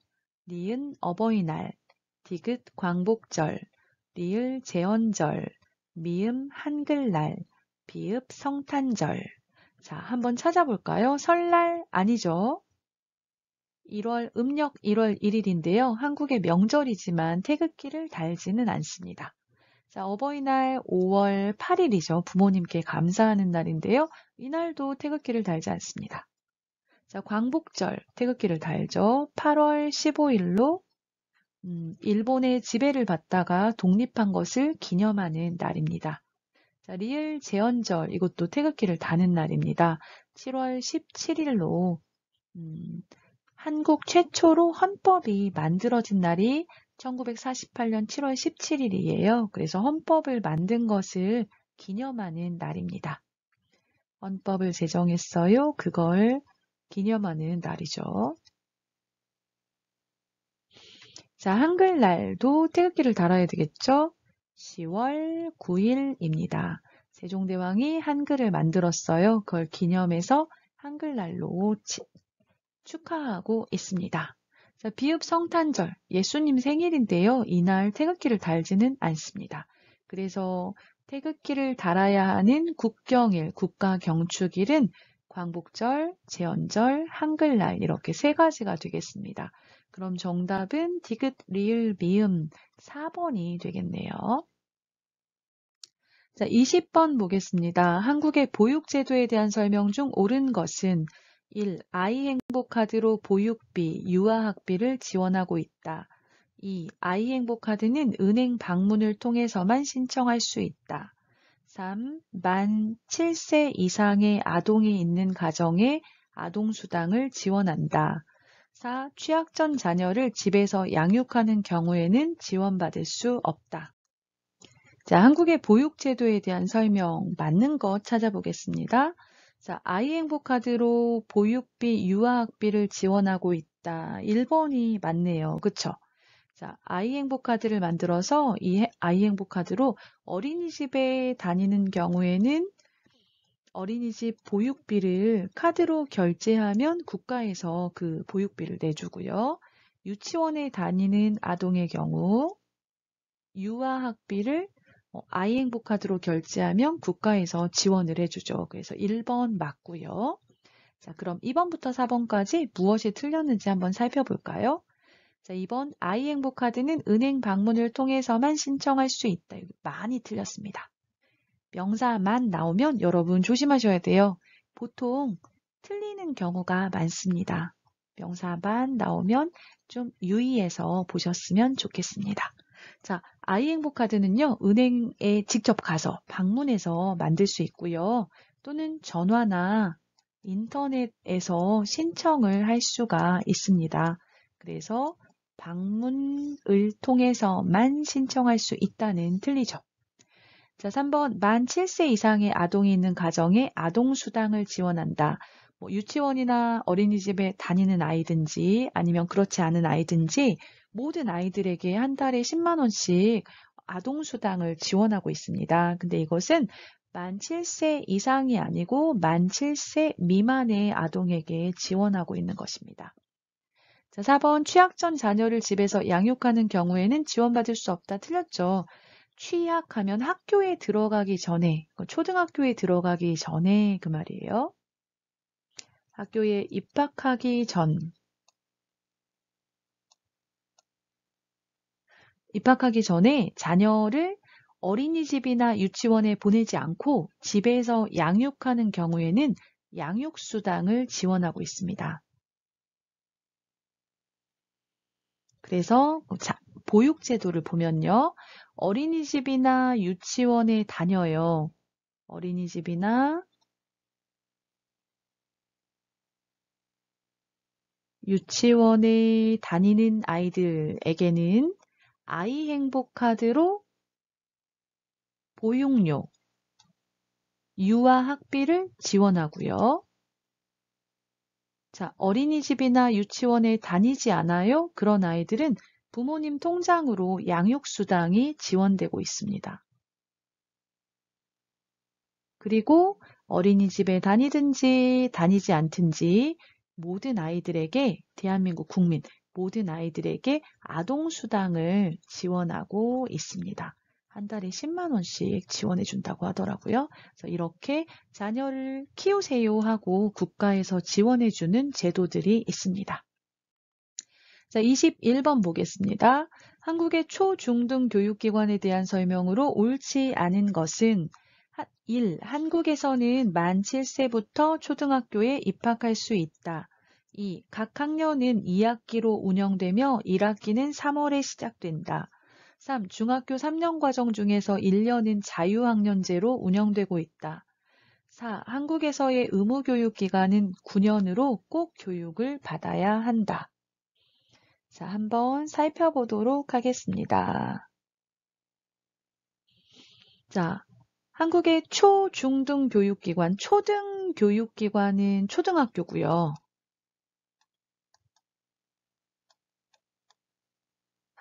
니은 어버이날, 디귿 광복절, 리을 제헌절, 미음 한글날, 비읍 성탄절. 자, 한번 찾아볼까요? 설날 아니죠? 음력 1월 1일인데요. 한국의 명절이지만 태극기를 달지는 않습니다. 자, 어버이날 5월 8일이죠. 부모님께 감사하는 날인데요. 이날도 태극기를 달지 않습니다. 자, 광복절 태극기를 달죠. 8월 15일로 일본의 지배를 받다가 독립한 것을 기념하는 날입니다. 자, 리을 제헌절 이것도 태극기를 다는 날입니다. 7월 17일로 한국 최초로 헌법이 만들어진 날이 1948년 7월 17일이에요. 그래서 헌법을 만든 것을 기념하는 날입니다. 헌법을 제정했어요. 그걸 기념하는 날이죠. 자, 한글날도 태극기를 달아야 되겠죠? 10월 9일입니다. 세종대왕이 한글을 만들었어요. 그걸 기념해서 한글날로 축하하고 있습니다. 자, 비읍 성탄절, 예수님 생일인데요. 이날 태극기를 달지는 않습니다. 그래서 태극기를 달아야 하는 국경일, 국가경축일은 광복절, 제헌절, 한글날 이렇게 3가지가 되겠습니다. 그럼 정답은 디귿, 리을, 미음 4번이 되겠네요. 자, 20번 보겠습니다. 한국의 보육제도에 대한 설명 중 옳은 것은 1. 아이행복카드로 보육비, 유아학비를 지원하고 있다. 2. 아이행복카드는 은행 방문을 통해서만 신청할 수 있다. 3. 만 7세 이상의 아동이 있는 가정에 아동수당을 지원한다. 4. 취약전 자녀를 집에서 양육하는 경우에는 지원받을 수 없다. 자, 한국의 보육제도에 대한 설명 맞는 것 찾아보겠습니다. 자, 아이행복카드로 보육비, 유아학비를 지원하고 있다. 1번이 맞네요. 그쵸? 자, 아이행복카드를 만들어서 이 아이행복카드로 어린이집에 다니는 경우에는 어린이집 보육비를 카드로 결제하면 국가에서 그 보육비를 내주고요. 유치원에 다니는 아동의 경우 유아학비를 아이행복카드로 결제하면 국가에서 지원을 해주죠. 그래서 1번 맞고요. 자, 그럼 2번부터 4번까지 무엇이 틀렸는지 한번 살펴볼까요? 자, 2번 아이행복카드는 은행 방문을 통해서만 신청할 수 있다. 여기 많이 틀렸습니다. 명사만 나오면 여러분 조심하셔야 돼요. 보통 틀리는 경우가 많습니다. 명사만 나오면 좀 유의해서 보셨으면 좋겠습니다. 자, 아이행복카드는요, 은행에 직접 가서 방문해서 만들 수 있고요. 또는 전화나 인터넷에서 신청을 할 수가 있습니다. 그래서 방문을 통해서만 신청할 수 있다는 틀리죠. 자, 3번 만 7세 이상의 아동이 있는 가정에 아동수당을 지원한다. 유치원이나 어린이집에 다니는 아이든지 아니면 그렇지 않은 아이든지 모든 아이들에게 한 달에 10만 원씩 아동수당을 지원하고 있습니다. 근데 이것은 만 7세 이상이 아니고 만 7세 미만의 아동에게 지원하고 있는 것입니다. 자, 4번 취약전 자녀를 집에서 양육하는 경우에는 지원받을 수 없다. 틀렸죠. 취약하면 학교에 들어가기 전에, 초등학교에 들어가기 전에 그 말이에요. 학교에 입학하기 전, 입학하기 전에 자녀를 어린이집이나 유치원에 보내지 않고 집에서 양육하는 경우에는 양육수당을 지원하고 있습니다. 그래서 보육제도를 보면요. 어린이집이나 유치원에 다녀요. 어린이집이나 유치원에 다니는 아이들에게는 아이행복카드로 보육료, 유아학비를 지원하고요. 자, 어린이집이나 유치원에 다니지 않아요? 그런 아이들은 부모님 통장으로 양육수당이 지원되고 있습니다. 그리고 어린이집에 다니든지 다니지 않든지 모든 아이들에게, 대한민국 국민 모든 아이들에게 아동수당을 지원하고 있습니다. 한 달에 10만 원씩 지원해 준다고 하더라고요. 그래서 이렇게 자녀를 키우세요 하고 국가에서 지원해 주는 제도들이 있습니다. 자, 21번 보겠습니다. 한국의 초, 중, 등 교육기관에 대한 설명으로 옳지 않은 것은 1. 한국에서는 만 7세부터 초등학교에 입학할 수 있다. 2. 각 학년은 2학기로 운영되며 1학기는 3월에 시작된다. 3. 중학교 3년 과정 중에서 1년은 자유학년제로 운영되고 있다. 4. 한국에서의 의무교육기간은 9년으로 꼭 교육을 받아야 한다. 자, 한번 살펴보도록 하겠습니다. 자, 한국의 초, 중, 등 교육기관, 초등 교육기관은 초등학교고요.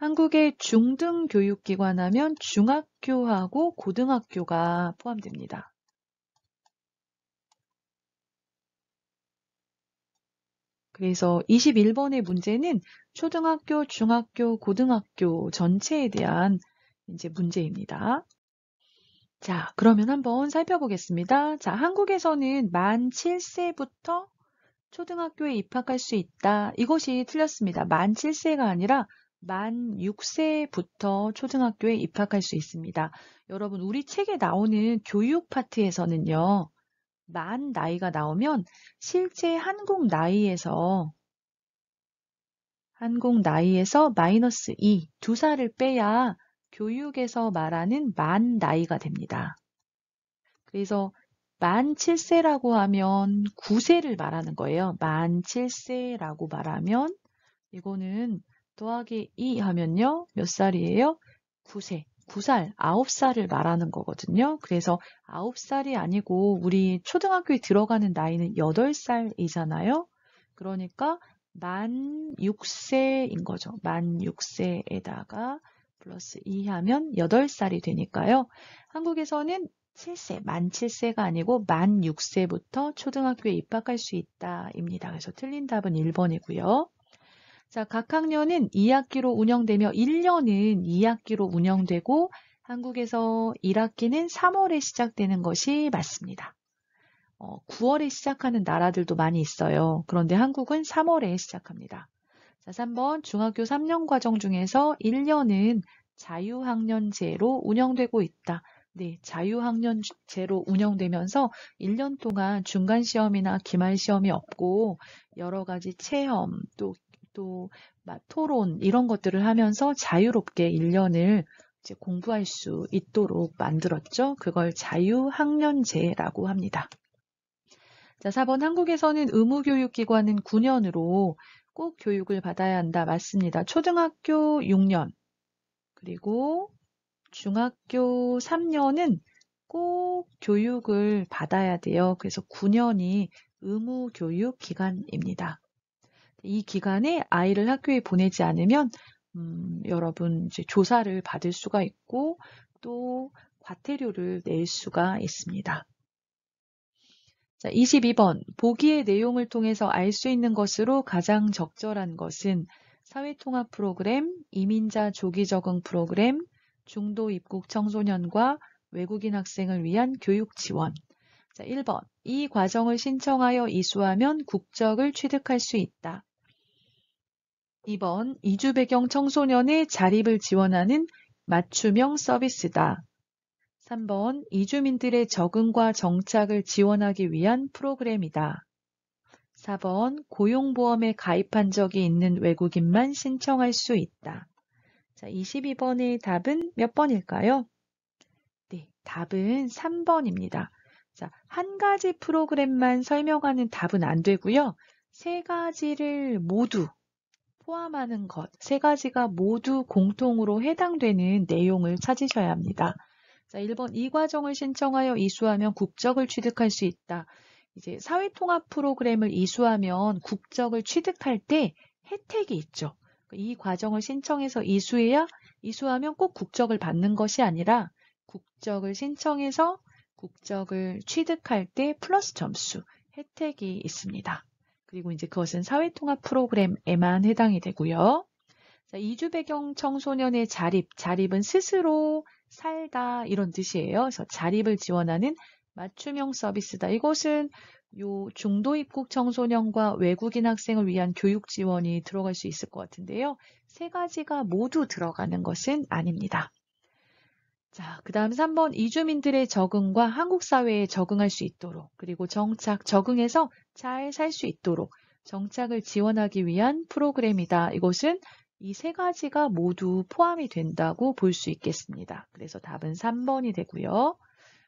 한국의 중등 교육기관 하면 중학교하고 고등학교가 포함됩니다. 그래서 21번의 문제는 초등학교, 중학교, 고등학교 전체에 대한 이제 문제입니다. 자, 그러면 한번 살펴보겠습니다. 자, 한국에서는 만 7세부터 초등학교에 입학할 수 있다. 이것이 틀렸습니다. 만 7세가 아니라 만 6세부터 초등학교에 입학할 수 있습니다. 여러분, 우리 책에 나오는 교육 파트에서는요, 만 나이가 나오면 실제 한국 나이에서 마이너스 2, 2살을 빼야 교육에서 말하는 만 나이가 됩니다. 그래서 만 7세라고 하면 9세를 말하는 거예요. 만 7세라고 말하면 이거는 더하기 2 하면요. 몇 살이에요? 9세. 9살, 9살을 말하는 거거든요. 그래서 9살이 아니고 우리 초등학교에 들어가는 나이는 8살이잖아요. 그러니까 만 6세인 거죠. 만 6세에다가 플러스 2 하면 8살이 되니까요. 한국에서는 7세, 만 7세가 아니고 만 6세부터 초등학교에 입학할 수 있다입니다. 그래서 틀린 답은 1번이고요. 자, 각 학년은 2학기로 운영되며 1년은 2학기로 운영되고 한국에서 1학기는 3월에 시작되는 것이 맞습니다. 9월에 시작하는 나라들도 많이 있어요. 그런데 한국은 3월에 시작합니다. 자, 3번 중학교 3년 과정 중에서 1년은 자유학년제로 운영되고 있다. 네, 자유학년제로 운영되면서 1년 동안 중간시험이나 기말시험이 없고 여러 가지 체험, 또 토론 이런 것들을 하면서 자유롭게 1년을 이제 공부할 수 있도록 만들었죠. 그걸 자유학년제라고 합니다. 자, 4번 한국에서는 의무교육기관은 9년으로 꼭 교육을 받아야 한다. 맞습니다. 초등학교 6년 그리고 중학교 3년은 꼭 교육을 받아야 돼요. 그래서 9년이 의무교육 기간입니다. 이 기간에 아이를 학교에 보내지 않으면 여러분 이제 조사를 받을 수가 있고 또 과태료를 낼 수가 있습니다. 자, 22번. 보기의 내용을 통해서 알 수 있는 것으로 가장 적절한 것은 사회통합 프로그램, 이민자 조기 적응 프로그램, 중도 입국 청소년과 외국인 학생을 위한 교육 지원. 자, 1번. 이 과정을 신청하여 이수하면 국적을 취득할 수 있다. 2번. 이주 배경 청소년의 자립을 지원하는 맞춤형 서비스다. 3번. 이주민들의 적응과 정착을 지원하기 위한 프로그램이다. 4번. 고용보험에 가입한 적이 있는 외국인만 신청할 수 있다. 자, 22번의 답은 몇 번일까요? 네, 답은 3번입니다. 자, 한 가지 프로그램만 설명하는 답은 안 되고요. 세 가지를 모두 포함하는 것, 세 가지가 모두 공통으로 해당되는 내용을 찾으셔야 합니다. 자, 1번 이 과정을 신청하여 이수하면 국적을 취득할 수 있다. 이제 사회통합 프로그램을 이수하면 국적을 취득할 때 혜택이 있죠. 이 과정을 신청해서 이수하면 꼭 국적을 받는 것이 아니라 국적을 신청해서 국적을 취득할 때 플러스 점수, 혜택이 있습니다. 그리고 이제 그것은 사회통합 프로그램에만 해당이 되고요. 자, 이주 배경 청소년의 자립은 스스로 살다 이런 뜻이에요. 그래서 자립을 지원하는 맞춤형 서비스다. 이것은 요 중도 입국 청소년과 외국인 학생을 위한 교육 지원이 들어갈 수 있을 것 같은데요. 세 가지가 모두 들어가는 것은 아닙니다. 자, 그 다음 3번 이주민들의 적응과 한국 사회에 적응할 수 있도록 그리고 적응해서 잘 살 수 있도록 정착을 지원하기 위한 프로그램이다. 이것은 이 세 가지가 모두 포함이 된다고 볼 수 있겠습니다. 그래서 답은 3번이 되고요.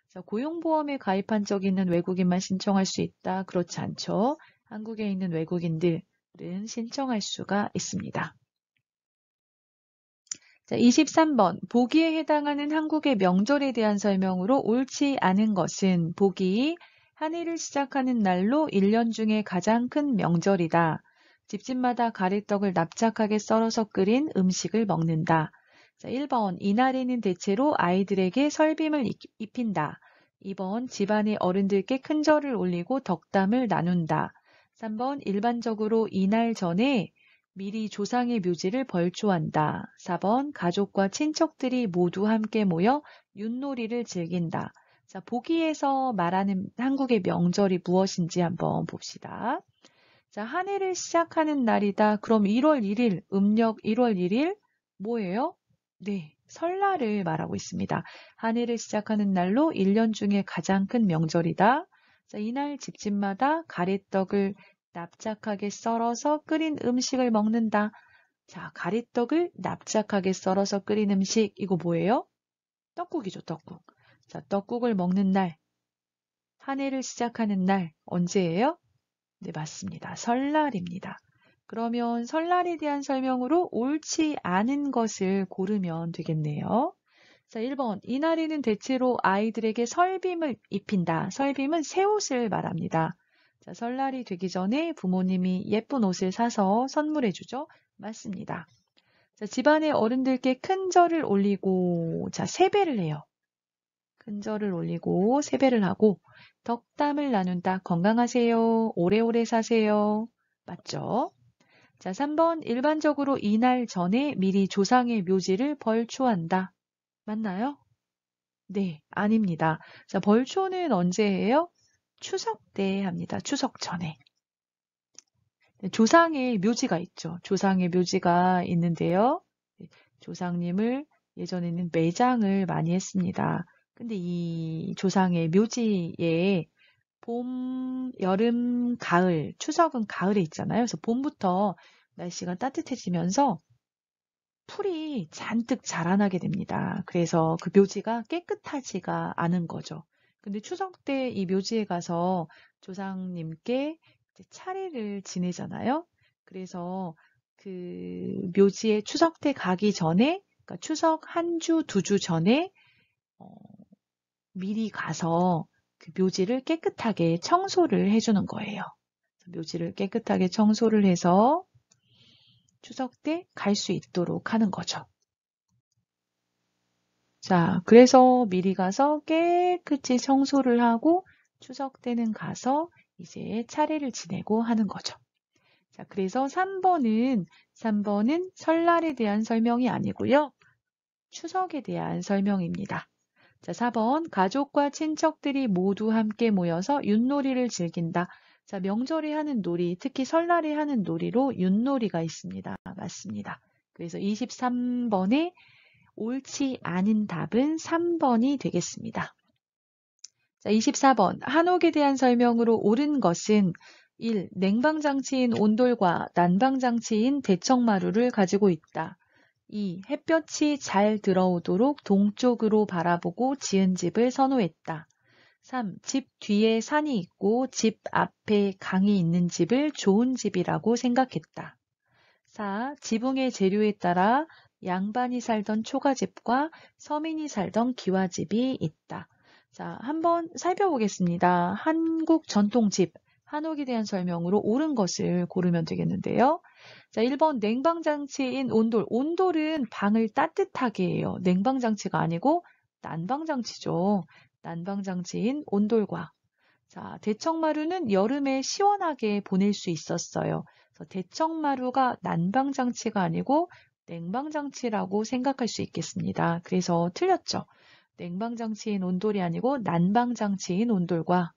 자, 고용보험에 가입한 적이 있는 외국인만 신청할 수 있다. 그렇지 않죠. 한국에 있는 외국인들은 신청할 수가 있습니다. 자, 23번. 보기에 해당하는 한국의 명절에 대한 설명으로 옳지 않은 것은 보기 한해를 시작하는 날로 1년 중에 가장 큰 명절이다. 집집마다 가래떡을 납작하게 썰어서 끓인 음식을 먹는다. 자, 1번. 이날에는 대체로 아이들에게 설빔을 입힌다. 2번. 집안의 어른들께 큰 절을 올리고 덕담을 나눈다. 3번. 일반적으로 이날 전에 미리 조상의 묘지를 벌초한다. 4번 가족과 친척들이 모두 함께 모여 윷놀이를 즐긴다. 자, 보기에서 말하는 한국의 명절이 무엇인지 한번 봅시다. 자, 한 해를 시작하는 날이다. 그럼 1월 1일, 음력 1월 1일 뭐예요? 네, 설날을 말하고 있습니다. 한 해를 시작하는 날로 1년 중에 가장 큰 명절이다. 자, 이날 집집마다 가래떡을 납작하게 썰어서 끓인 음식을 먹는다. 자, 가래떡을 납작하게 썰어서 끓인 음식, 이거 뭐예요? 떡국이죠, 떡국. 자, 떡국을 먹는 날, 한 해를 시작하는 날, 언제예요? 네, 맞습니다. 설날입니다. 그러면 설날에 대한 설명으로 옳지 않은 것을 고르면 되겠네요. 자, 1번. 이날에는 대체로 아이들에게 설빔을 입힌다. 설빔은 새 옷을 말합니다. 자, 설날이 되기 전에 부모님이 예쁜 옷을 사서 선물해 주죠. 맞습니다. 자, 집안의 어른들께 큰 절을 올리고, 자, 세배를 해요. 큰 절을 올리고 세배를 하고 덕담을 나눈다. 건강하세요. 오래오래 사세요. 맞죠? 자, 3번. 일반적으로 이날 전에 미리 조상의 묘지를 벌초한다. 맞나요? 네, 아닙니다. 자, 벌초는 언제 해요? 추석 때 합니다. 추석 전에. 네, 조상의 묘지가 있죠. 조상의 묘지가 있는데요. 네, 조상님을 예전에는 매장을 많이 했습니다. 근데 이 조상의 묘지에 봄, 여름, 가을, 추석은 가을에 있잖아요. 그래서 봄부터 날씨가 따뜻해지면서 풀이 잔뜩 자라나게 됩니다. 그래서 그 묘지가 깨끗하지가 않은 거죠. 근데 추석 때 이 묘지에 가서 조상님께 이제 차례를 지내잖아요. 그래서 그 묘지에 추석 때 가기 전에, 그러니까 추석 한 주, 두 주 전에 어, 미리 가서 그 묘지를 깨끗하게 청소를 해주는 거예요. 묘지를 깨끗하게 청소를 해서 추석 때 갈 수 있도록 하는 거죠. 자, 그래서 미리 가서 깨끗이 청소를 하고 추석 때는 가서 이제 차례를 지내고 하는 거죠. 자, 그래서 3번은 설날에 대한 설명이 아니고요. 추석에 대한 설명입니다. 자, 4번 가족과 친척들이 모두 함께 모여서 윷놀이를 즐긴다. 자, 명절에 하는 놀이, 특히 설날에 하는 놀이로 윷놀이가 있습니다. 맞습니다. 그래서 23번에 옳지 않은 답은 3번이 되겠습니다. 자, 24번. 한옥에 대한 설명으로 옳은 것은 1. 냉방장치인 온돌과 난방장치인 대청마루를 가지고 있다. 2. 햇볕이 잘 들어오도록 동쪽으로 바라보고 지은 집을 선호했다. 3. 집 뒤에 산이 있고 집 앞에 강이 있는 집을 좋은 집이라고 생각했다. 4. 지붕의 재료에 따라 양반이 살던 초가집과 서민이 살던 기와집이 있다. 자, 한번 살펴보겠습니다. 한국 전통집, 한옥에 대한 설명으로 옳은 것을 고르면 되겠는데요. 자, 1번 냉방장치인 온돌. 온돌은 방을 따뜻하게 해요. 냉방장치가 아니고 난방장치죠. 난방장치인 온돌과. 자, 대청마루는 여름에 시원하게 보낼 수 있었어요. 그래서 대청마루가 난방장치가 아니고 냉방장치라고 생각할 수 있겠습니다. 그래서 틀렸죠. 냉방장치인 온돌이 아니고 난방장치인 온돌과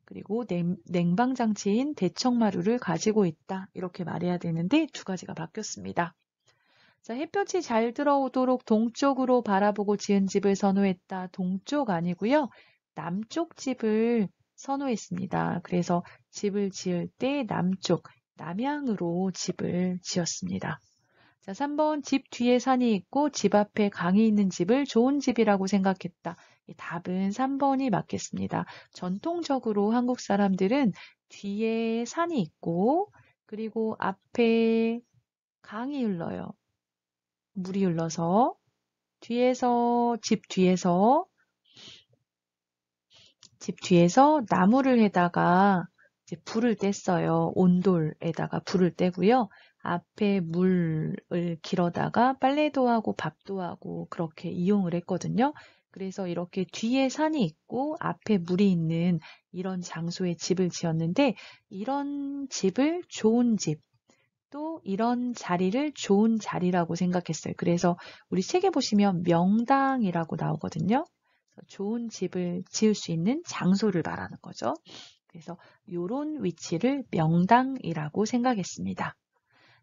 그리고 냉방장치인 대청마루를 가지고 있다. 이렇게 말해야 되는데 두 가지가 바뀌었습니다. 자, 햇볕이 잘 들어오도록 동쪽으로 바라보고 지은 집을 선호했다. 동쪽 아니고요. 남쪽 집을 선호했습니다. 그래서 집을 지을 때 남쪽, 남향으로 집을 지었습니다. 자, 3번 집 뒤에 산이 있고 집 앞에 강이 있는 집을 좋은 집이라고 생각했다. 이 답은 3번이 맞겠습니다. 전통적으로 한국 사람들은 뒤에 산이 있고 그리고 앞에 강이 흘러요. 물이 흘러서 집 뒤에서 나무를 해다가 이제 불을 뗐어요. 온돌에다가 불을 떼고요. 앞에 물을 길어다가 빨래도 하고 밥도 하고 그렇게 이용을 했거든요. 그래서 이렇게 뒤에 산이 있고 앞에 물이 있는 이런 장소에 집을 지었는데 이런 집을 좋은 집, 또 이런 자리를 좋은 자리라고 생각했어요. 그래서 우리 책에 보시면 명당이라고 나오거든요. 좋은 집을 지을 수 있는 장소를 말하는 거죠. 그래서 이런 위치를 명당이라고 생각했습니다.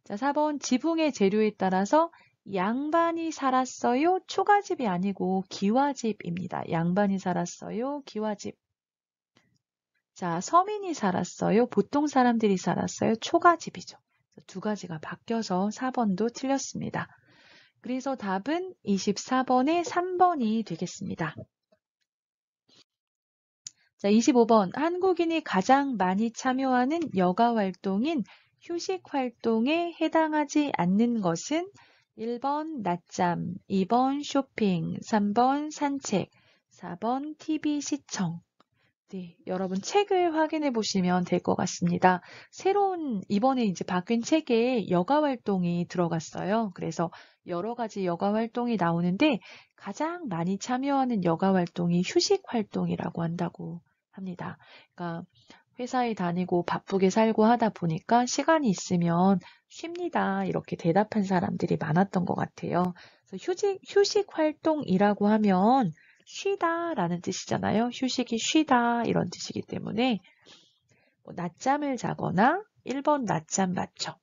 자, 4번 지붕의 재료에 따라서 양반이 살았어요. 초가집이 아니고 기와집입니다. 양반이 살았어요. 기와집. 자, 서민이 살았어요. 보통 사람들이 살았어요. 초가집이죠. 두 가지가 바뀌어서 4번도 틀렸습니다. 그래서 답은 24번에 3번이 되겠습니다. 자, 25번. 한국인이 가장 많이 참여하는 여가 활동인 휴식 활동에 해당하지 않는 것은 1번 낮잠, 2번 쇼핑, 3번 산책, 4번 TV 시청. 네, 여러분 책을 확인해 보시면 될 것 같습니다. 이번에 이제 바뀐 책에 여가 활동이 들어갔어요. 그래서 여러 가지 여가 활동이 나오는데 가장 많이 참여하는 여가 활동이 휴식 활동이라고 한다고 합니다. 그러니까 회사에 다니고 바쁘게 살고 하다 보니까 시간이 있으면 쉽니다. 이렇게 대답한 사람들이 많았던 것 같아요. 그래서 휴식 활동이라고 하면 쉬다라는 뜻이잖아요. 휴식이 쉬다 이런 뜻이기 때문에 낮잠을 자거나 1번 낮잠 맞죠.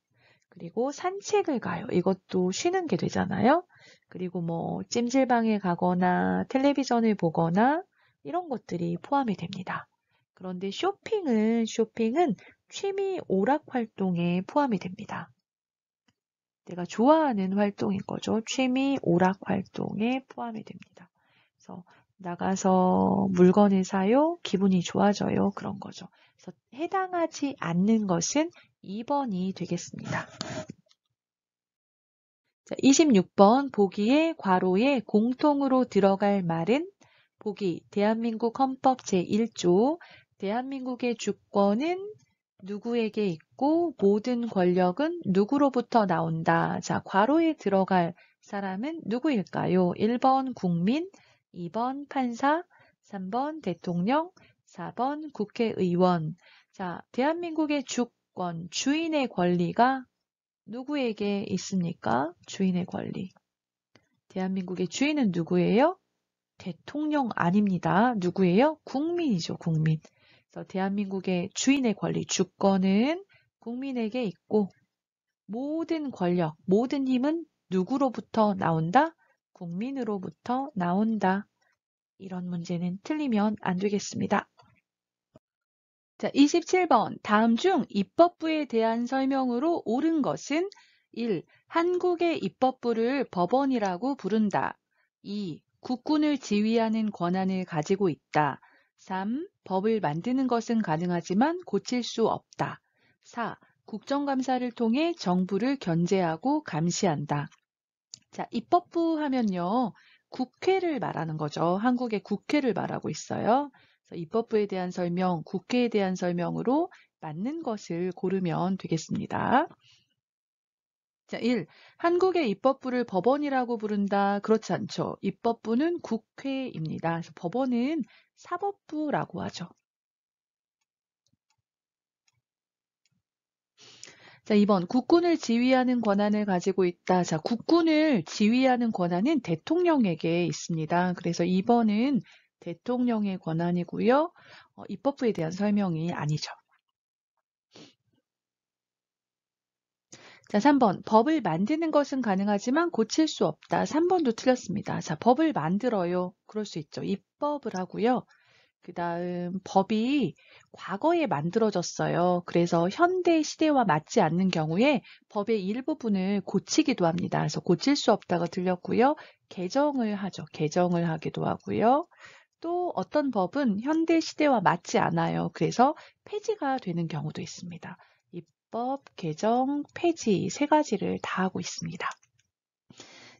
그리고 산책을 가요. 이것도 쉬는 게 되잖아요. 그리고 찜질방에 가거나 텔레비전을 보거나 이런 것들이 포함이 됩니다. 그런데 쇼핑은 취미 오락 활동에 포함이 됩니다. 내가 좋아하는 활동인 거죠. 취미 오락 활동에 포함이 됩니다. 그래서 나가서 물건을 사요. 기분이 좋아져요. 그런 거죠. 그래서 해당하지 않는 것은 2번이 되겠습니다. 자, 26번 보기에 괄호에 공통으로 들어갈 말은 보기 대한민국 헌법 제1조 대한민국의 주권은 누구에게 있고 모든 권력은 누구로부터 나온다. 자, 괄호에 들어갈 사람은 누구일까요? 1번 국민, 2번 판사, 3번 대통령, 4번 국회의원. 자, 대한민국의 주권, 주인의 권리가 누구에게 있습니까? 주인의 권리. 대한민국의 주인은 누구예요? 대통령 아닙니다. 누구예요? 국민이죠, 국민. 그래서 대한민국의 주인의 권리, 주권은 국민에게 있고 모든 권력, 모든 힘은 누구로부터 나온다? 국민으로부터 나온다. 이런 문제는 틀리면 안 되겠습니다. 자, 27번. 다음 중 입법부에 대한 설명으로 옳은 것은 1. 한국의 입법부를 법원이라고 부른다. 2. 국군을 지휘하는 권한을 가지고 있다. 3. 법을 만드는 것은 가능하지만 고칠 수 없다. 4. 국정감사를 통해 정부를 견제하고 감시한다. 자, 입법부 하면요. 국회를 말하는 거죠. 한국의 국회를 말하고 있어요. 그래서 입법부에 대한 설명, 국회에 대한 설명으로 맞는 것을 고르면 되겠습니다. 자, 1. 한국의 입법부를 법원이라고 부른다. 그렇지 않죠. 입법부는 국회입니다. 그래서 법원은 사법부라고 하죠. 자, 2번. 국군을 지휘하는 권한을 가지고 있다. 자, 국군을 지휘하는 권한은 대통령에게 있습니다. 그래서 2번은 대통령의 권한이고요. 입법부에 대한 설명이 아니죠. 자, 3번. 법을 만드는 것은 가능하지만 고칠 수 없다. 3번도 틀렸습니다. 자, 법을 만들어요. 그럴 수 있죠. 입법을 하고요. 그 다음 법이 과거에 만들어졌어요. 그래서 현대 시대와 맞지 않는 경우에 법의 일부분을 고치기도 합니다. 그래서 고칠 수 없다가 틀렸고요. 개정을 하죠. 개정을 하기도 하고요. 또 어떤 법은 현대 시대와 맞지 않아요. 그래서 폐지가 되는 경우도 있습니다. 입법, 개정, 폐지 세 가지를 다 하고 있습니다.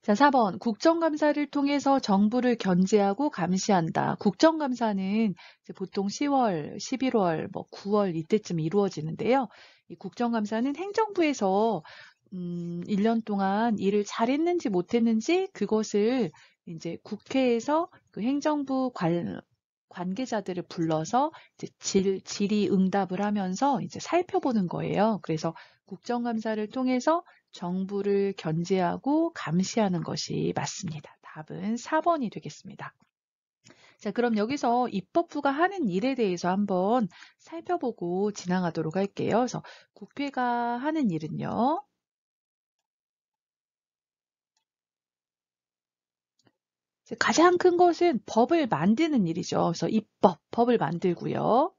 자, 4번. 국정감사를 통해서 정부를 견제하고 감시한다. 국정감사는 이제 보통 10월, 11월, 9월 이때쯤 이루어지는데요. 이 국정감사는 행정부에서 1년 동안 일을 잘했는지 못했는지 그것을 이제 국회에서 그 행정부 관계자들을 불러서 이제 질의응답을 하면서 이제 살펴보는 거예요. 그래서 국정감사를 통해서 정부를 견제하고 감시하는 것이 맞습니다. 답은 4번이 되겠습니다. 자, 그럼 여기서 입법부가 하는 일에 대해서 한번 살펴보고 진행하도록 할게요. 그래서 국회가 하는 일은요. 가장 큰 것은 법을 만드는 일이죠. 그래서 법을 만들고요.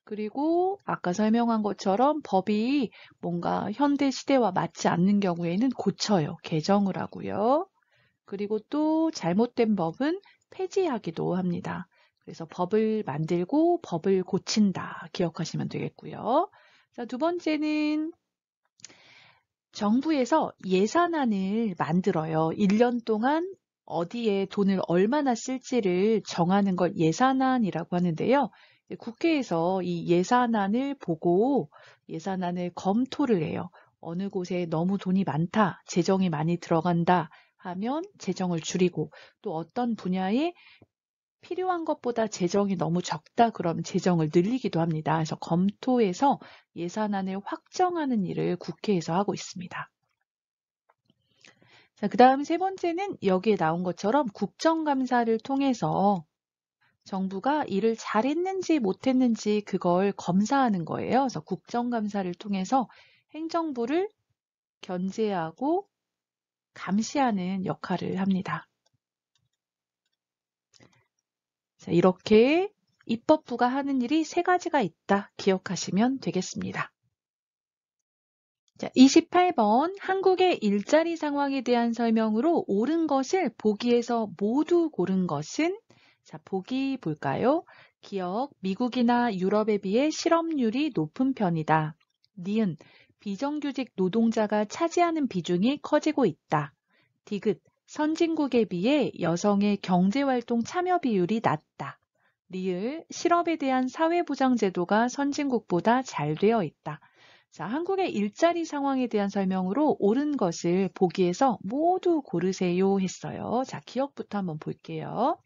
그리고 아까 설명한 것처럼 법이 뭔가 현대 시대와 맞지 않는 경우에는 고쳐요. 개정을 하고요. 그리고 또 잘못된 법은 폐지하기도 합니다. 그래서 법을 만들고 법을 고친다. 기억하시면 되겠고요. 자, 두 번째는 정부에서 예산안을 만들어요. 1년 동안 어디에 돈을 얼마나 쓸지를 정하는 걸 예산안이라고 하는데요. 국회에서 이 예산안을 보고 예산안을 검토를 해요. 어느 곳에 너무 돈이 많다, 재정이 많이 들어간다 하면 재정을 줄이고 또 어떤 분야에 필요한 것보다 재정이 너무 적다 그러면 재정을 늘리기도 합니다. 그래서 검토해서 예산안을 확정하는 일을 국회에서 하고 있습니다. 자, 그 다음 세 번째는 여기에 나온 것처럼 국정감사를 통해서 정부가 일을 잘했는지 못했는지 그걸 검사하는 거예요. 그래서 국정감사를 통해서 행정부를 견제하고 감시하는 역할을 합니다. 자, 이렇게 입법부가 하는 일이 세 가지가 있다 기억하시면 되겠습니다. 자, 28번 한국의 일자리 상황에 대한 설명으로 옳은 것을 보기에서 모두 고른 것은 자, 보기 볼까요? 기억, 미국이나 유럽에 비해 실업률이 높은 편이다. 니은, 비정규직 노동자가 차지하는 비중이 커지고 있다. 디귿, 선진국에 비해 여성의 경제활동 참여 비율이 낮다. 리을, 실업에 대한 사회보장 제도가 선진국보다 잘 되어 있다. 자, 한국의 일자리 상황에 대한 설명으로 옳은 것을 보기에서 모두 고르세요 했어요. 자, 기억부터 한번 볼게요.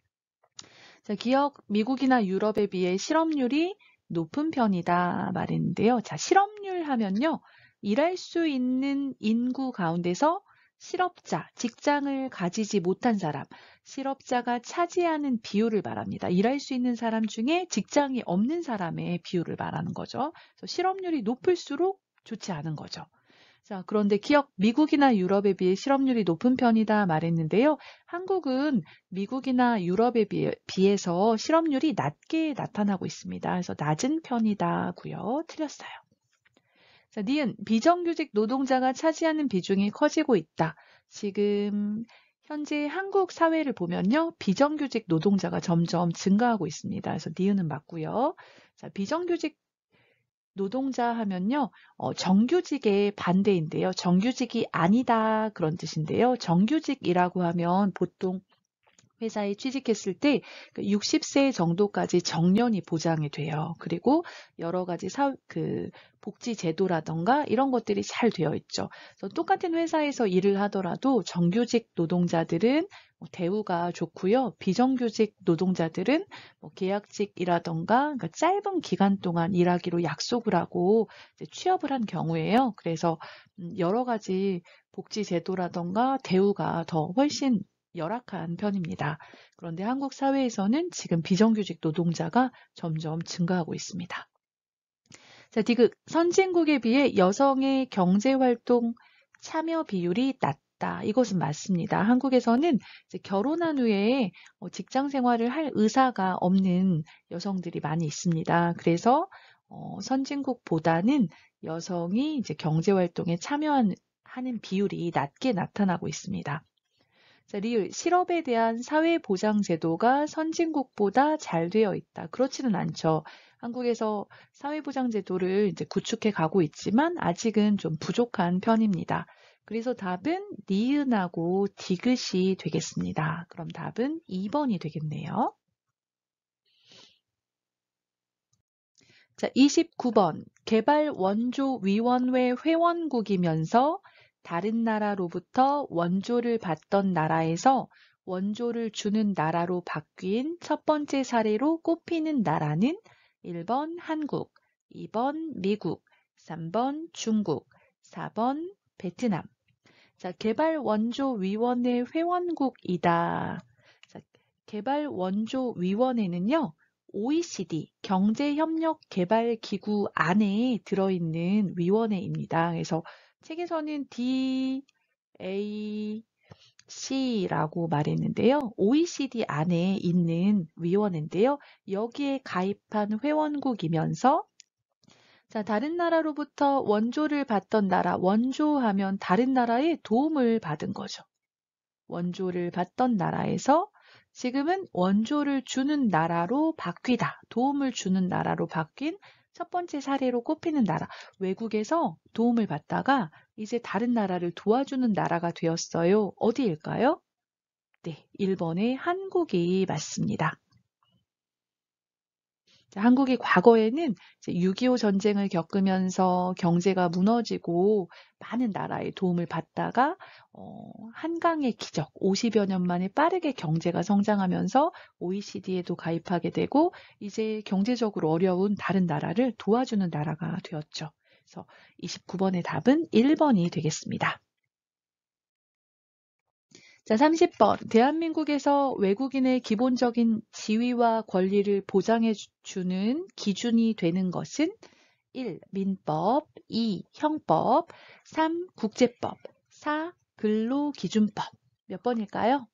자, 기억, 미국이나 유럽에 비해 실업률이 높은 편이다 말했는데요. 자, 실업률 하면요. 일할 수 있는 인구 가운데서 실업자, 직장을 가지지 못한 사람, 실업자가 차지하는 비율을 말합니다. 일할 수 있는 사람 중에 직장이 없는 사람의 비율을 말하는 거죠. 그래서 실업률이 높을수록 좋지 않은 거죠. 자, 그런데 기억, 미국이나 유럽에 비해 실업률이 높은 편이다 말했는데요. 한국은 미국이나 유럽에 비해서 실업률이 낮게 나타나고 있습니다. 그래서 낮은 편이다고요. 틀렸어요. 자, 니은 비정규직 노동자가 차지하는 비중이 커지고 있다. 지금 현재 한국 사회를 보면요. 비정규직 노동자가 점점 증가하고 있습니다. 그래서 니은은 맞고요. 자, 비정규직 노동자 하면요. 정규직의 반대인데요. 정규직이 아니다 그런 뜻인데요. 정규직이라고 하면 보통 회사에 취직했을 때 60세 정도까지 정년이 보장이 돼요. 그리고 여러 가지 복지 제도라던가 이런 것들이 잘 되어 있죠. 그래서 똑같은 회사에서 일을 하더라도 정규직 노동자들은 대우가 좋고요. 비정규직 노동자들은 계약직이라던가 그러니까 짧은 기간 동안 일하기로 약속을 하고 취업을 한 경우에요. 그래서 여러 가지 복지 제도라던가 대우가 더 훨씬 열악한 편입니다. 그런데 한국 사회에서는 지금 비정규직 노동자가 점점 증가하고 있습니다. 자, 디귿, 선진국에 비해 여성의 경제활동 참여 비율이 낮다. 이것은 맞습니다. 한국에서는 이제 결혼한 후에 직장 생활을 할 의사가 없는 여성들이 많이 있습니다. 그래서 선진국보다는 여성이 이제 경제활동에 참여하는 비율이 낮게 나타나고 있습니다. 자, 리을, 실업에 대한 사회보장제도가 선진국보다 잘 되어 있다. 그렇지는 않죠. 한국에서 사회보장제도를 이제 구축해 가고 있지만 아직은 좀 부족한 편입니다. 그래서 답은 니은하고 디귿이 되겠습니다. 그럼 답은 2번이 되겠네요. 자, 29번. 개발원조위원회 회원국이면서 다른 나라로부터 원조를 받던 나라에서 원조를 주는 나라로 바뀐 첫 번째 사례로 꼽히는 나라는 1번 한국, 2번 미국, 3번 중국, 4번 베트남. 자, 개발원조위원회 회원국이다. 자, 개발원조위원회는요, OECD 경제협력개발기구 안에 들어있는 위원회입니다. 그래서 책에서는 DAC라고 말했는데요. OECD 안에 있는 위원회인데요. 여기에 가입한 회원국이면서 자, 다른 나라로부터 원조를 받던 나라, 원조하면 다른 나라의 도움을 받은 거죠. 원조를 받던 나라에서 지금은 원조를 주는 나라로 바뀌다. 도움을 주는 나라로 바뀐 첫 번째 사례로 꼽히는 나라. 외국에서 도움을 받다가 이제 다른 나라를 도와주는 나라가 되었어요. 어디일까요? 네, 1번의 한국이 맞습니다. 자, 한국이 과거에는 6.25 전쟁을 겪으면서 경제가 무너지고 많은 나라의 도움을 받다가 한강의 기적, 50여 년 만에 빠르게 경제가 성장하면서 OECD에도 가입하게 되고 이제 경제적으로 어려운 다른 나라를 도와주는 나라가 되었죠. 그래서 29번의 답은 1번이 되겠습니다. 자, 30번. 대한민국에서 외국인의 기본적인 지위와 권리를 보장해 주는 기준이 되는 것은 1. 민법, 2. 형법, 3. 국제법, 4. 근로기준법. 몇 번일까요?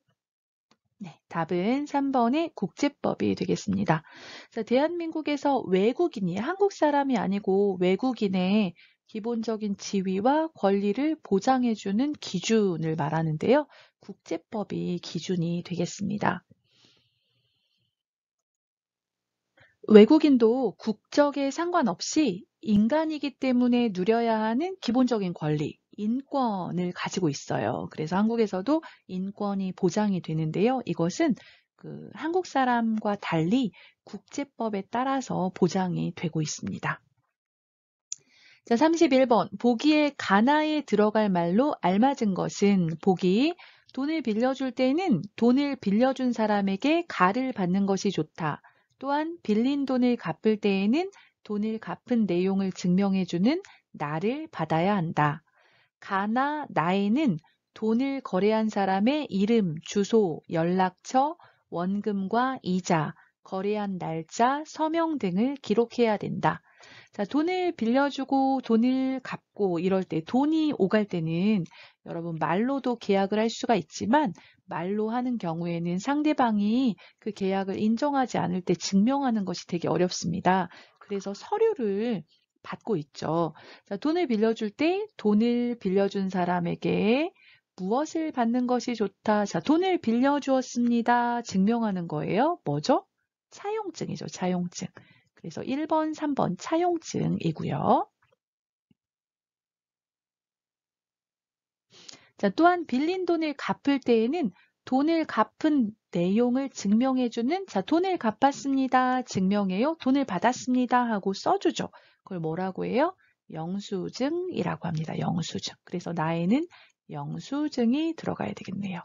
네, 답은 3번의 국제법이 되겠습니다. 자, 대한민국에서 외국인이 한국 사람이 아니고 외국인의 기본적인 지위와 권리를 보장해주는 기준을 말하는데요. 국제법이 기준이 되겠습니다. 외국인도 국적에 상관없이 인간이기 때문에 누려야 하는 기본적인 권리, 인권을 가지고 있어요. 그래서 한국에서도 인권이 보장이 되는데요. 이것은 한국 사람과 달리 국제법에 따라서 보장이 되고 있습니다. 자, 31번. 보기에 가나에 들어갈 말로 알맞은 것은 보기 돈을 빌려줄 때는 돈을 빌려준 사람에게 가를 받는 것이 좋다. 또한 빌린 돈을 갚을 때에는 돈을 갚은 내용을 증명해주는 나를 받아야 한다. 가나 나에는 돈을 거래한 사람의 이름, 주소, 연락처, 원금과 이자, 거래한 날짜, 서명 등을 기록해야 된다. 자, 돈을 빌려주고 돈을 갚고 이럴 때 돈이 오갈 때는 여러분 말로도 계약을 할 수가 있지만 말로 하는 경우에는 상대방이 그 계약을 인정하지 않을 때 증명하는 것이 되게 어렵습니다. 그래서 서류를 받고 있죠. 자, 돈을 빌려줄 때 돈을 빌려준 사람에게 무엇을 받는 것이 좋다. 자, 돈을 빌려주었습니다. 증명하는 거예요. 뭐죠? 차용증이죠. 차용증. 그래서 1번, 3번 차용증이고요. 자, 또한 빌린 돈을 갚을 때에는 돈을 갚은 내용을 증명해주는 자, 돈을 갚았습니다. 증명해요. 돈을 받았습니다. 하고 써주죠. 그걸 뭐라고 해요? 영수증이라고 합니다. 영수증. 그래서 나에는 영수증이 들어가야 되겠네요.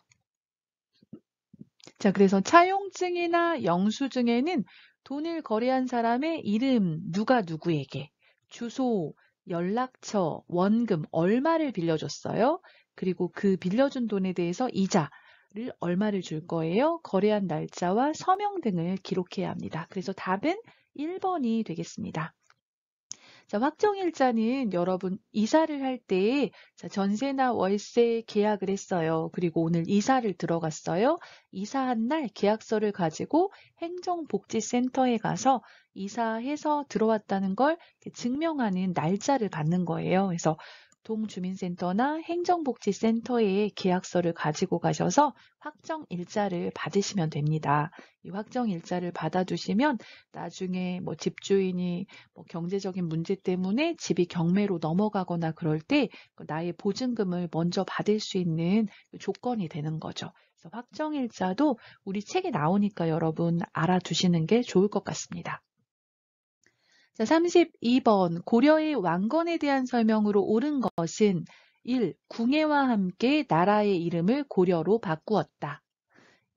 자, 그래서 차용증이나 영수증에는 돈을 거래한 사람의 이름, 누가 누구에게, 주소, 연락처, 원금, 얼마를 빌려줬어요. 그리고 그 빌려준 돈에 대해서 이자를 얼마를 줄 거예요. 거래한 날짜와 서명 등을 기록해야 합니다. 그래서 답은 1번이 되겠습니다. 자, 확정일자는 여러분 이사를 할 때 전세나 월세 계약을 했어요. 그리고 오늘 이사를 들어갔어요. 이사한 날 계약서를 가지고 행정복지센터에 가서 이사해서 들어왔다는 걸 증명하는 날짜를 받는 거예요. 그래서 동주민센터나 행정복지센터에 계약서를 가지고 가셔서 확정일자를 받으시면 됩니다. 이 확정일자를 받아두시면 나중에 뭐 집주인이 뭐 경제적인 문제 때문에 집이 경매로 넘어가거나 그럴 때 나의 보증금을 먼저 받을 수 있는 조건이 되는 거죠. 그래서 확정일자도 우리 책에 나오니까 여러분 알아두시는 게 좋을 것 같습니다. 자, 32번 고려의 왕건에 대한 설명으로 옳은 것은 1. 궁예와 함께 나라의 이름을 고려로 바꾸었다.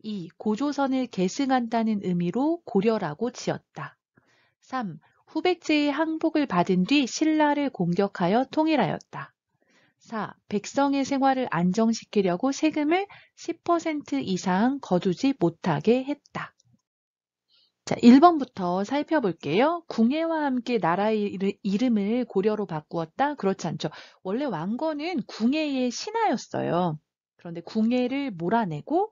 2. 고조선을 계승한다는 의미로 고려라고 지었다. 3. 후백제의 항복을 받은 뒤 신라를 공격하여 통일하였다. 4. 백성의 생활을 안정시키려고 세금을 10% 이상 거두지 못하게 했다. 자, 1번부터 살펴볼게요. 궁예와 함께 나라의 이름을 고려로 바꾸었다? 그렇지 않죠. 원래 왕건은 궁예의 신하였어요. 그런데 궁예를 몰아내고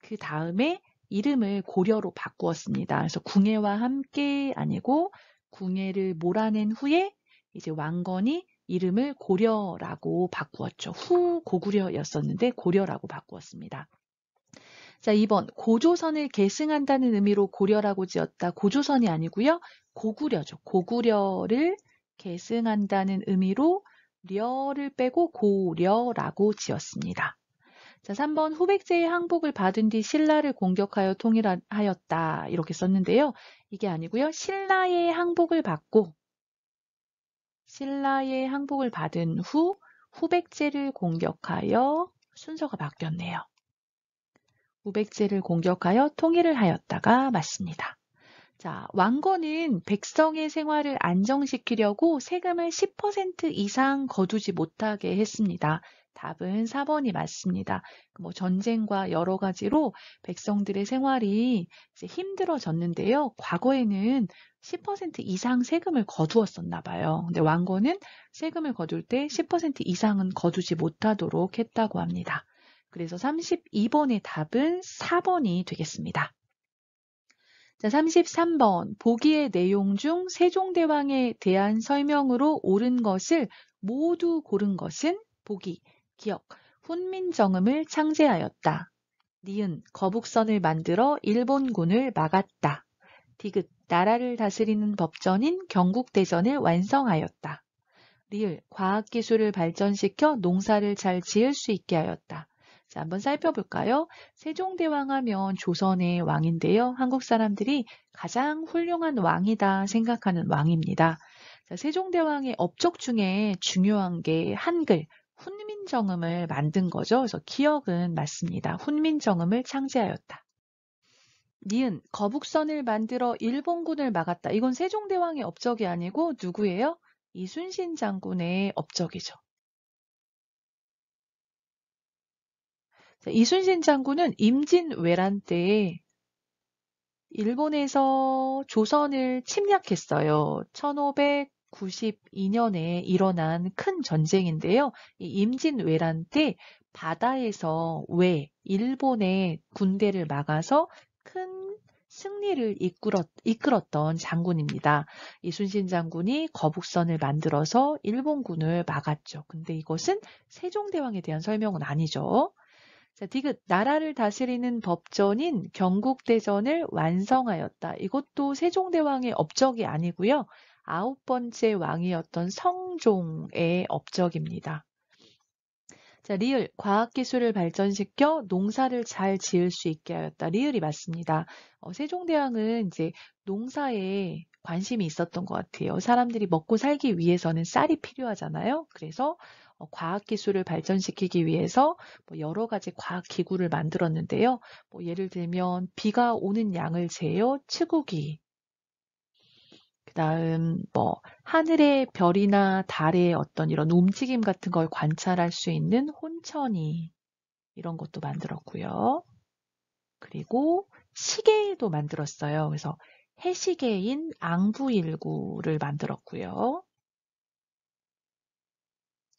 그 다음에 이름을 고려로 바꾸었습니다. 그래서 궁예와 함께 아니고 궁예를 몰아낸 후에 이제 왕건이 이름을 고려라고 바꾸었죠. 후 고구려였었는데 고려라고 바꾸었습니다. 자, 2번 고조선을 계승한다는 의미로 고려라고 지었다. 고조선이 아니고요. 고구려죠. 고구려를 계승한다는 의미로 려를 빼고 고려라고 지었습니다. 자, 3번 후백제의 항복을 받은 뒤 신라를 공격하여 통일하였다. 이렇게 썼는데요. 이게 아니고요. 신라의 항복을 받은 후 후백제를 공격하여 순서가 바뀌었네요. 후백제를 공격하여 통일을 하였다가 맞습니다. 자, 왕건은 백성의 생활을 안정시키려고 세금을 10% 이상 거두지 못하게 했습니다. 답은 4번이 맞습니다. 뭐 전쟁과 여러 가지로 백성들의 생활이 이제 힘들어졌는데요. 과거에는 10% 이상 세금을 거두었었나 봐요. 근데 왕건은 세금을 거둘 때 10% 이상은 거두지 못하도록 했다고 합니다. 그래서 32번의 답은 4번이 되겠습니다. 자, 33번. 보기의 내용 중 세종대왕에 대한 설명으로 옳은 것을 모두 고른 것은 보기, 기역, 훈민정음을 창제하였다. 니은, 거북선을 만들어 일본군을 막았다. 디귿, 나라를 다스리는 법전인 경국대전을 완성하였다. 리을, 과학기술을 발전시켜 농사를 잘 지을 수 있게 하였다. 자, 한번 살펴볼까요? 세종대왕 하면 조선의 왕인데요. 한국 사람들이 가장 훌륭한 왕이다 생각하는 왕입니다. 자, 세종대왕의 업적 중에 중요한 게 한글, 훈민정음을 만든 거죠. 그래서 기억은 맞습니다. 훈민정음을 창제하였다. 니은, 거북선을 만들어 일본군을 막았다. 이건 세종대왕의 업적이 아니고 누구예요? 이순신 장군의 업적이죠. 자, 이순신 장군은 임진왜란 때 일본에서 조선을 침략했어요. 1592년에 일어난 큰 전쟁인데요. 이 임진왜란 때 바다에서 일본의 군대를 막아서 큰 승리를 이끌었던 장군입니다. 이순신 장군이 거북선을 만들어서 일본군을 막았죠. 근데 이것은 세종대왕에 대한 설명은 아니죠. 자, 디귿, 나라를 다스리는 법전인 경국대전을 완성하였다. 이것도 세종대왕의 업적이 아니고요. 9번째 왕이었던 성종의 업적입니다. 자, 리을, 과학기술을 발전시켜 농사를 잘 지을 수 있게 하였다. 리을이 맞습니다. 세종대왕은 이제 농사에 관심이 있었던 것 같아요. 사람들이 먹고 살기 위해서는 쌀이 필요하잖아요. 그래서 과학기술을 발전시키기 위해서 여러 가지 과학기구를 만들었는데요. 예를 들면 비가 오는 양을 재어 치구기, 그 다음 하늘의 별이나 달의 어떤 이런 움직임 같은 걸 관찰할 수 있는 혼천이, 이런 것도 만들었고요. 그리고 시계도 만들었어요. 그래서 해시계인 앙부일구를 만들었고요.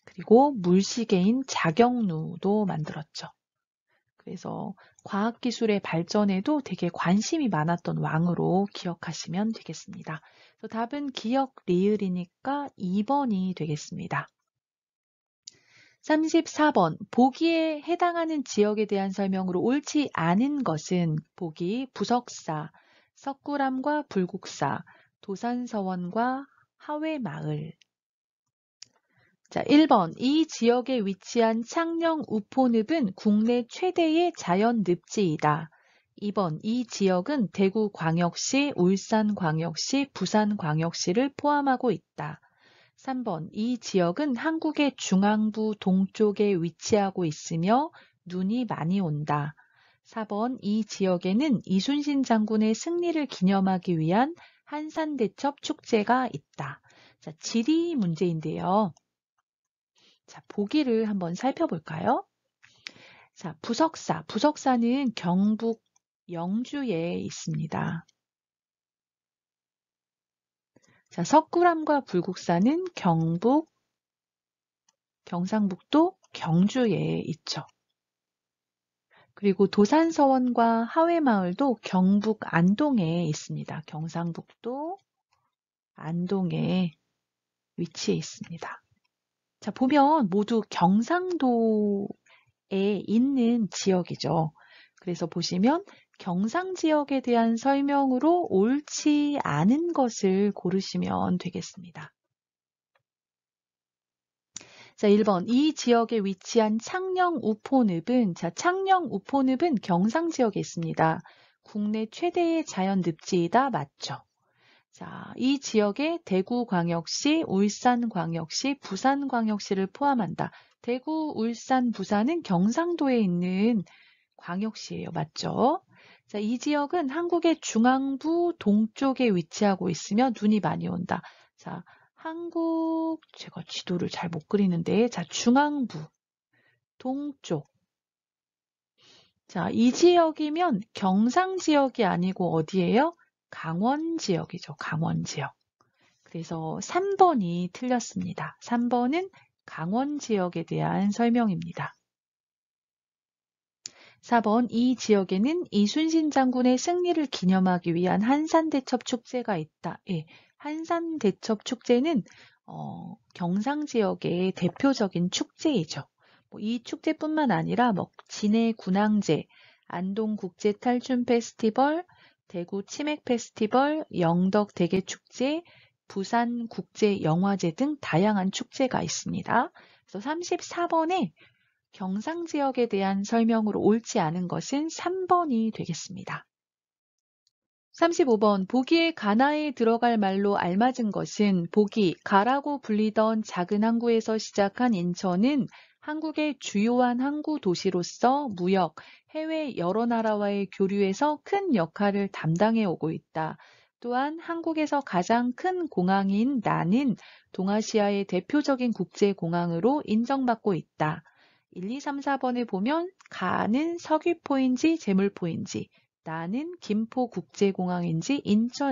그리고 물시계인 자경루도 만들었죠. 그래서 과학기술의 발전에도 되게 관심이 많았던 왕으로 기억하시면 되겠습니다. 그래서 답은 기역 리을이니까 2번이 되겠습니다. 34번. 보기에 해당하는 지역에 대한 설명으로 옳지 않은 것은 보기 부석사, 석굴암과 불국사, 도산서원과 하회마을. 자, 1번. 이 지역에 위치한 창녕 우포늪은 국내 최대의 자연 늪지이다. 2번. 이 지역은 대구광역시, 울산광역시, 부산광역시를 포함하고 있다. 3번. 이 지역은 한국의 중앙부 동쪽에 위치하고 있으며 눈이 많이 온다. 4번 이 지역에는 이순신 장군의 승리를 기념하기 위한 한산대첩 축제가 있다. 자, 지리 문제인데요. 자, 보기를 한번 살펴볼까요? 자, 부석사. 부석사는 경북 영주에 있습니다. 자, 석굴암과 불국사는 경상북도 경주에 있죠. 그리고 도산서원과 하회마을도 경북 안동에 있습니다. 경상북도 안동에 위치해 있습니다. 자, 보면 모두 경상도에 있는 지역이죠. 그래서 보시면 경상 지역에 대한 설명으로 옳지 않은 것을 고르시면 되겠습니다. 자, 1번 이 지역에 위치한 창녕우포늪은 창녕우포늪은 경상 지역에 있습니다. 국내 최대의 자연 늪지이다. 맞죠? 자, 이 지역에 대구광역시, 울산광역시, 부산광역시를 포함한다. 대구, 울산, 부산은 경상도에 있는 광역시예요. 맞죠? 자, 이 지역은 한국의 중앙부 동쪽에 위치하고 있으며 눈이 많이 온다. 자, 제가 지도를 잘 못 그리는데, 자, 중앙부, 동쪽. 자, 이 지역이면 경상 지역이 아니고 어디예요? 강원 지역이죠. 강원 지역. 그래서 3번이 틀렸습니다. 3번은 강원 지역에 대한 설명입니다. 4번 이 지역에는 이순신 장군의 승리를 기념하기 위한 한산대첩 축제가 있다. 예, 한산대첩 축제는 경상 지역의 대표적인 축제이죠. 이 축제뿐만 아니라 진해 군항제, 안동 국제 탈춤 페스티벌, 대구 치맥 페스티벌, 영덕 대게축제, 부산 국제 영화제 등 다양한 축제가 있습니다. 그래서 34번에 경상 지역에 대한 설명으로 옳지 않은 것은 3번이 되겠습니다. 35번 보기에 가나에 들어갈 말로 알맞은 것은 보기 가라고 불리던 작은 항구에서 시작한 인천은 한국의 주요한 항구 도시로서 무역, 해외 여러 나라와의 교류에서 큰 역할을 담당해 오고 있다. 또한 한국에서 가장 큰 공항인 나는 동아시아의 대표적인 국제공항으로 인정받고 있다. 1, 2, 3, 4번을 보면 가는 석유포인지 제물포인지 나는 김포국제공항인지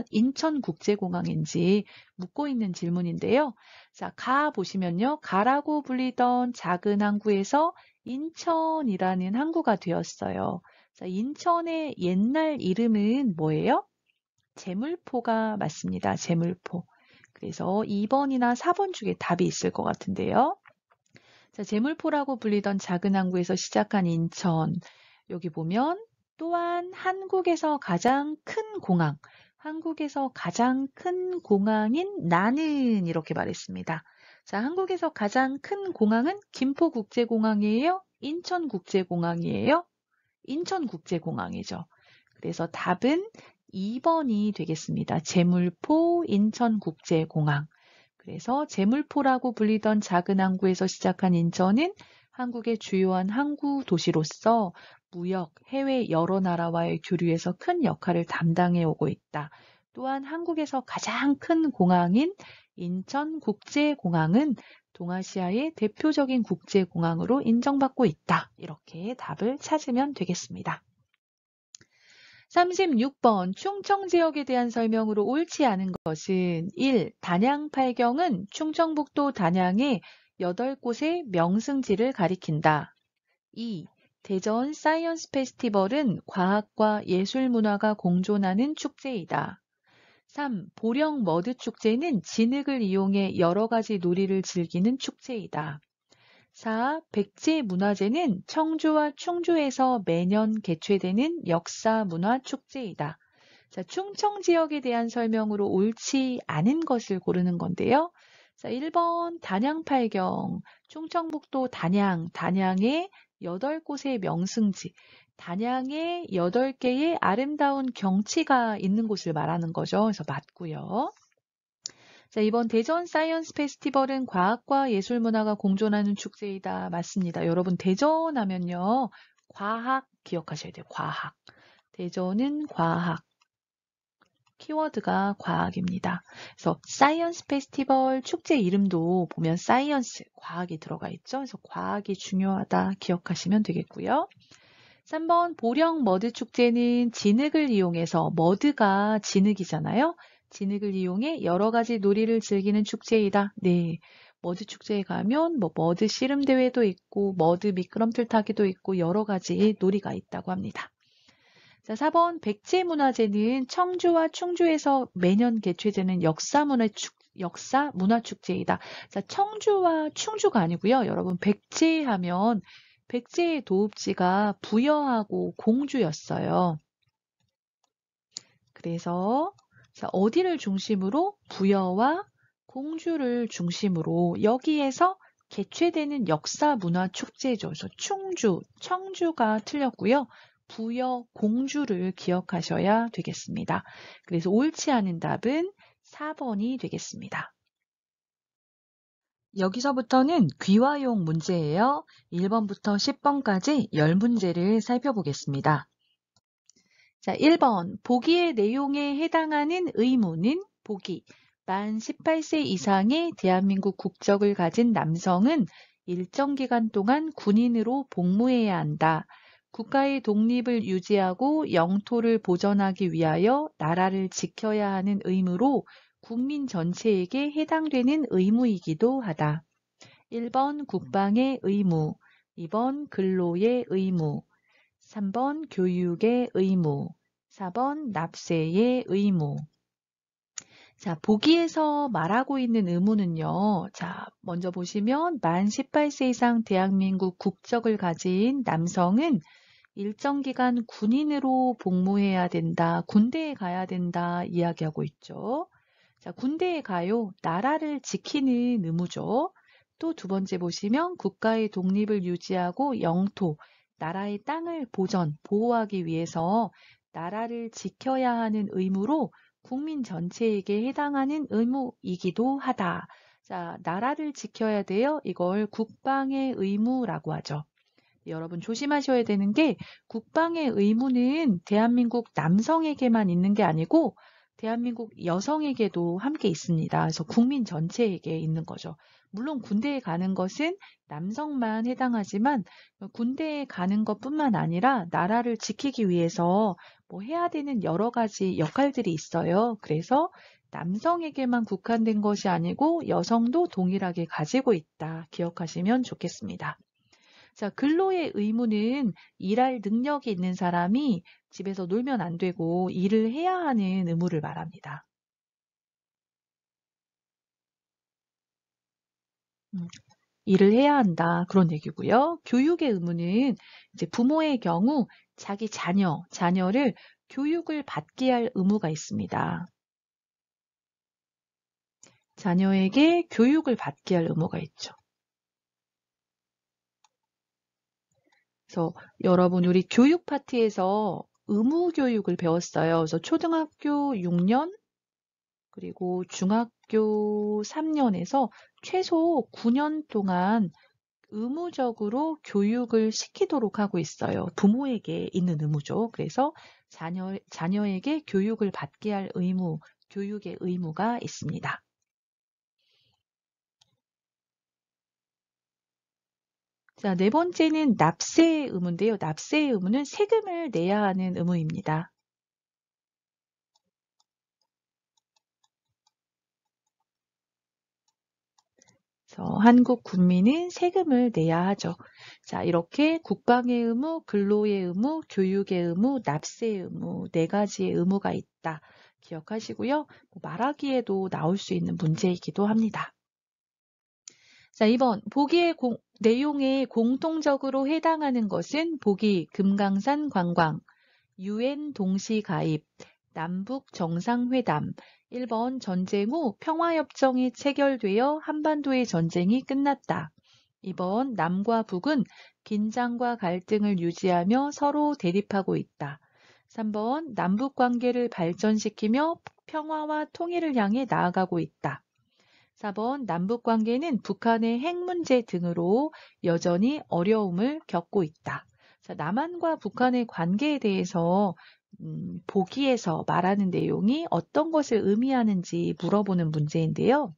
인천국제공항인지 묻고 있는 질문인데요. 자, 가 보시면요. 가라고 불리던 작은 항구에서 인천이라는 항구가 되었어요. 자, 인천의 옛날 이름은 뭐예요? 제물포가 맞습니다. 제물포. 그래서 2번이나 4번 중에 답이 있을 것 같은데요. 자, 제물포라고 불리던 작은 항구에서 시작한 인천. 여기 보면 또한 한국에서 가장 큰 공항인 나는 이렇게 말했습니다. 자, 한국에서 가장 큰 공항은 김포국제공항이에요? 인천국제공항이에요? 인천국제공항이죠. 그래서 답은 2번이 되겠습니다. 제물포 인천국제공항. 그래서 제물포라고 불리던 작은 항구에서 시작한 인천은 한국의 주요한 항구 도시로서 무역, 해외 여러 나라와의 교류에서 큰 역할을 담당해 오고 있다. 또한 한국에서 가장 큰 공항인 인천국제공항은 동아시아의 대표적인 국제공항으로 인정받고 있다. 이렇게 답을 찾으면 되겠습니다. 36번 충청 지역에 대한 설명으로 옳지 않은 것은 1. 단양팔경은 충청북도 단양의 8곳의 명승지를 가리킨다. 2. 대전 사이언스 페스티벌은 과학과 예술문화가 공존하는 축제이다. 3. 보령 머드 축제는 진흙을 이용해 여러 가지 놀이를 즐기는 축제이다. 4. 백제문화제는 청주와 충주에서 매년 개최되는 역사문화 축제이다. 자, 충청 지역에 대한 설명으로 옳지 않은 것을 고르는 건데요. 자, 1번 단양팔경, 충청북도 단양의 8곳의 명승지, 단양에 8개의 아름다운 경치가 있는 곳을 말하는 거죠. 그래서 맞고요. 자, 이번 대전 사이언스 페스티벌은 과학과 예술문화가 공존하는 축제이다. 맞습니다. 여러분 대전 하면요. 과학 기억하셔야 돼요. 과학. 대전은 과학. 키워드가 과학입니다. 그래서 사이언스 페스티벌 축제 이름도 보면 사이언스, 과학이 들어가 있죠. 그래서 과학이 중요하다 기억하시면 되겠고요. 3번 보령 머드 축제는 진흙을 이용해서 머드가 진흙이잖아요. 진흙을 이용해 여러 가지 놀이를 즐기는 축제이다. 네. 머드 축제에 가면 뭐 머드 씨름 대회도 있고 머드 미끄럼틀 타기도 있고 여러 가지 놀이가 있다고 합니다. 자, 4번 백제문화제는 청주와 충주에서 매년 개최되는 역사문화축제이다. 자, 청주와 충주가 아니고요. 여러분 백제하면 백제의 도읍지가 부여하고 공주였어요. 그래서 자, 어디를 중심으로? 부여와 공주를 중심으로 여기에서 개최되는 역사문화축제죠. 그래서 충주, 청주가 틀렸고요. 부여, 공주를 기억하셔야 되겠습니다. 그래서 옳지 않은 답은 4번이 되겠습니다. 여기서부터는 귀화용 문제예요. 1번부터 10번까지 10문제를 살펴보겠습니다. 자, 1번. 보기의 내용에 해당하는 의무는 보기. 만 18세 이상의 대한민국 국적을 가진 남성은 일정 기간 동안 군인으로 복무해야 한다. 국가의 독립을 유지하고 영토를 보전하기 위하여 나라를 지켜야 하는 의무로 국민 전체에게 해당되는 의무이기도 하다. 1번 국방의 의무, 2번 근로의 의무, 3번 교육의 의무, 4번 납세의 의무. 자, 보기에서 말하고 있는 의무는요. 자, 먼저 보시면 만 18세 이상 대한민국 국적을 가진 남성은 일정 기간 군인으로 복무해야 된다. 군대에 가야 된다. 이야기하고 있죠. 자, 군대에 가요. 나라를 지키는 의무죠. 또 두 번째 보시면 국가의 독립을 유지하고 영토, 나라의 땅을 보호하기 위해서 나라를 지켜야 하는 의무로 국민 전체에게 해당하는 의무이기도 하다. 자, 나라를 지켜야 돼요. 이걸 국방의 의무라고 하죠. 여러분 조심하셔야 되는 게 국방의 의무는 대한민국 남성에게만 있는 게 아니고 대한민국 여성에게도 함께 있습니다. 그래서 국민 전체에게 있는 거죠. 물론 군대에 가는 것은 남성만 해당하지만 군대에 가는 것뿐만 아니라 나라를 지키기 위해서 뭐 해야 되는 여러 가지 역할들이 있어요. 그래서 남성에게만 국한된 것이 아니고 여성도 동일하게 가지고 있다. 기억하시면 좋겠습니다. 자, 근로의 의무는 일할 능력이 있는 사람이 집에서 놀면 안 되고 일을 해야 하는 의무를 말합니다. 일을 해야 한다. 그런 얘기고요. 교육의 의무는 이제 부모의 경우 자기 자녀를 교육을 받게 할 의무가 있습니다. 자녀에게 교육을 받게 할 의무가 있죠. 그래서 여러분 우리 교육 파트에서 의무 교육을 배웠어요. 그래서 초등학교 6년 그리고 중학교 3년에서 최소 9년 동안 의무적으로 교육을 시키도록 하고 있어요. 부모에게 있는 의무죠. 그래서 자녀에게 교육을 받게 할 의무, 교육의 의무가 있습니다. 자, 네 번째는 납세의 의무인데요. 납세의 의무는 세금을 내야 하는 의무입니다. 그래서 한국 국민은 세금을 내야 하죠. 자, 이렇게 국방의 의무, 근로의 의무, 교육의 의무, 납세의 의무, 네 가지의 의무가 있다. 기억하시고요. 말하기에도 나올 수 있는 문제이기도 합니다. 자, 2번. 보기의 내용에 공통적으로 해당하는 것은 보기, 금강산 관광, UN 동시 가입, 남북 정상회담. 1번 전쟁 후 평화협정이 체결되어 한반도의 전쟁이 끝났다. 2번 남과 북은 긴장과 갈등을 유지하며 서로 대립하고 있다. 3번 남북 관계를 발전시키며 평화와 통일을 향해 나아가고 있다. 4번 남북 관계는 북한의 핵 문제 등으로 여전히 어려움을 겪고 있다. 자, 남한과 북한의 관계에 대해서 보기에서 말하는 내용이 어떤 것을 의미하는지 물어보는 문제인데요.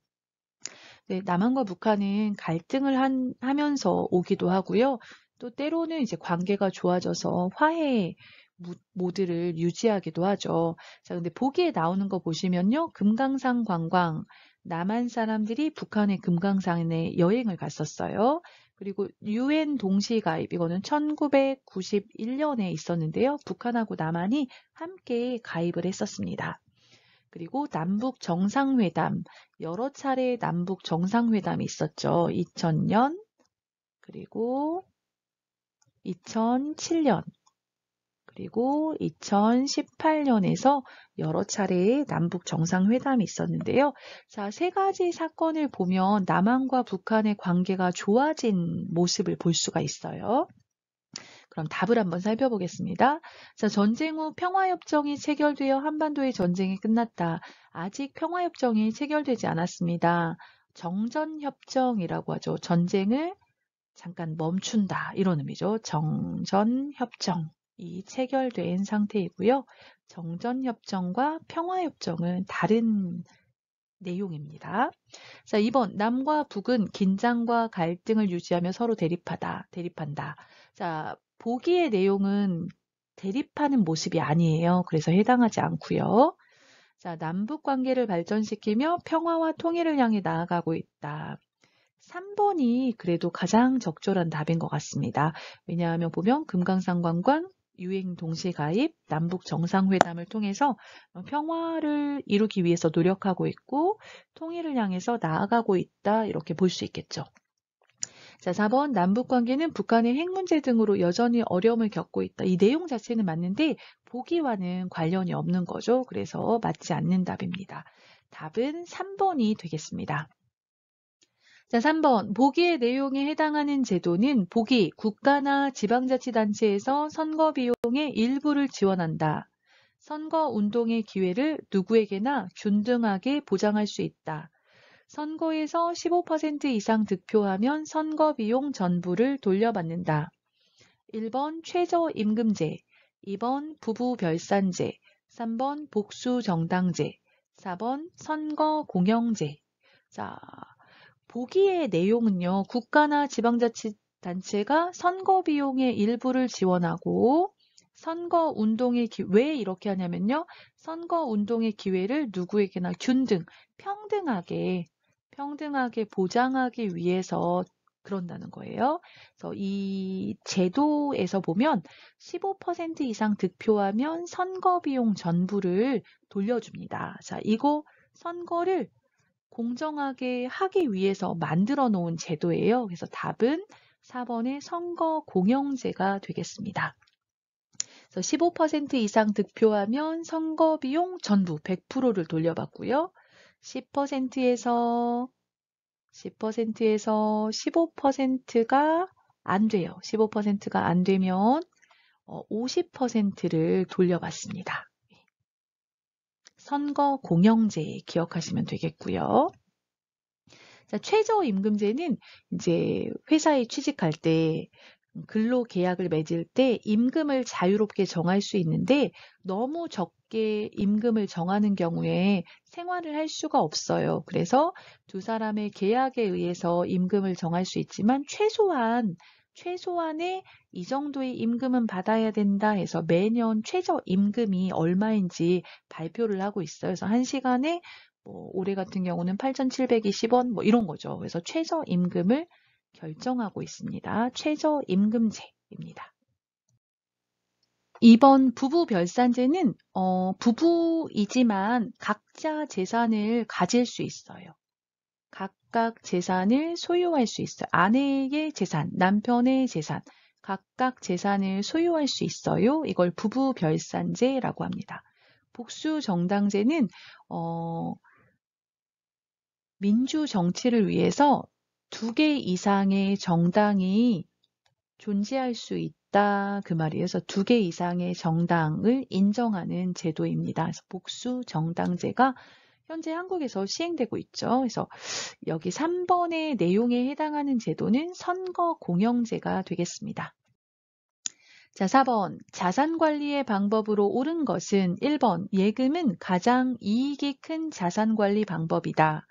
네, 남한과 북한은 갈등을 하면서 오기도 하고요. 또 때로는 이제 관계가 좋아져서 화해 모드를 유지하기도 하죠. 자, 근데 보기에 나오는 거 보시면요. 금강산 관광, 남한 사람들이 북한의 금강산에 여행을 갔었어요. 그리고 UN 동시 가입, 이거는 1991년에 있었는데요. 북한하고 남한이 함께 가입을 했었습니다. 그리고 남북 정상회담, 여러 차례 남북 정상회담이 있었죠. 2000년, 그리고 2007년, 그리고 2018년에서 여러 차례의 남북 정상회담이 있었는데요. 자, 세 가지 사건을 보면 남한과 북한의 관계가 좋아진 모습을 볼 수가 있어요. 그럼 답을 한번 살펴보겠습니다. 자, 전쟁 후 평화협정이 체결되어 한반도의 전쟁이 끝났다. 아직 평화협정이 체결되지 않았습니다. 정전협정이라고 하죠. 전쟁을 잠깐 멈춘다. 이런 의미죠. 정전협정이 체결된 상태이고요. 정전협정과 평화협정은 다른 내용입니다. 자, 2번. 남과 북은 긴장과 갈등을 유지하며 서로 대립한다. 자, 보기의 내용은 대립하는 모습이 아니에요. 그래서 해당하지 않고요. 자, 남북 관계를 발전시키며 평화와 통일을 향해 나아가고 있다. 3번이 그래도 가장 적절한 답인 것 같습니다. 왜냐하면 보면 금강산 관광, 유엔 동시 가입, 남북 정상회담을 통해서 평화를 이루기 위해서 노력하고 있고 통일을 향해서 나아가고 있다. 이렇게 볼 수 있겠죠. 자, 4번 남북 관계는 북한의 핵 문제 등으로 여전히 어려움을 겪고 있다. 이 내용 자체는 맞는데 보기와는 관련이 없는 거죠. 그래서 맞지 않는 답입니다. 답은 3번이 되겠습니다. 자, 3번. 보기의 내용에 해당하는 제도는 보기 국가나 지방자치단체에서 선거 비용의 일부를 지원한다. 선거 운동의 기회를 누구에게나 균등하게 보장할 수 있다. 선거에서 15% 이상 득표하면 선거 비용 전부를 돌려받는다. 1번 최저임금제, 2번 부부별산제, 3번 복수정당제, 4번 선거공영제. 자, 보기의 내용은요. 국가나 지방자치단체가 선거 비용의 일부를 지원하고 선거 운동의 왜 이렇게 하냐면요. 선거 운동의 기회를 누구에게나 평등하게 보장하기 위해서 그런다는 거예요. 그래서 이 제도에서 보면 15% 이상 득표하면 선거 비용 전부를 돌려줍니다. 자, 이거 선거를 공정하게 하기 위해서 만들어 놓은 제도예요. 그래서 답은 4번의 선거 공영제가 되겠습니다. 그래서 15% 이상 득표하면 선거 비용 전부 100%를 돌려받고요. 10%에서 15%가 안 돼요. 15%가 안 되면 50%를 돌려받습니다. 선거 공영제 기억하시면 되겠고요. 자, 최저임금제는 이제 회사에 취직할 때 근로 계약을 맺을 때 임금을 자유롭게 정할 수 있는데 너무 적게 임금을 정하는 경우에 생활을 할 수가 없어요. 그래서 두 사람의 계약에 의해서 임금을 정할 수 있지만 최소한의 이 정도의 임금은 받아야 된다 해서 매년 최저임금이 얼마인지 발표를 하고 있어요. 그래서 1시간에 올해 같은 경우는 8,720원 이런 거죠. 그래서 최저임금을 결정하고 있습니다. 최저임금제입니다. 2번 부부별산제는 부부이지만 각자 재산을 가질 수 있어요. 각각 재산을 소유할 수 있어요. 아내의 재산, 남편의 재산, 각각 재산을 소유할 수 있어요. 이걸 부부별산제라고 합니다. 복수정당제는 민주 정치를 위해서 2개 이상의 정당이 존재할 수 있다 그 말이에요. 그래서 2개 이상의 정당을 인정하는 제도입니다. 그래서 복수정당제가 현재 한국에서 시행되고 있죠. 그래서 여기 3번의 내용에 해당하는 제도는 선거공영제가 되겠습니다. 자, 4번. 자산관리의 방법으로 옳은 것은 1번. 예금은 가장 이익이 큰 자산관리 방법이다.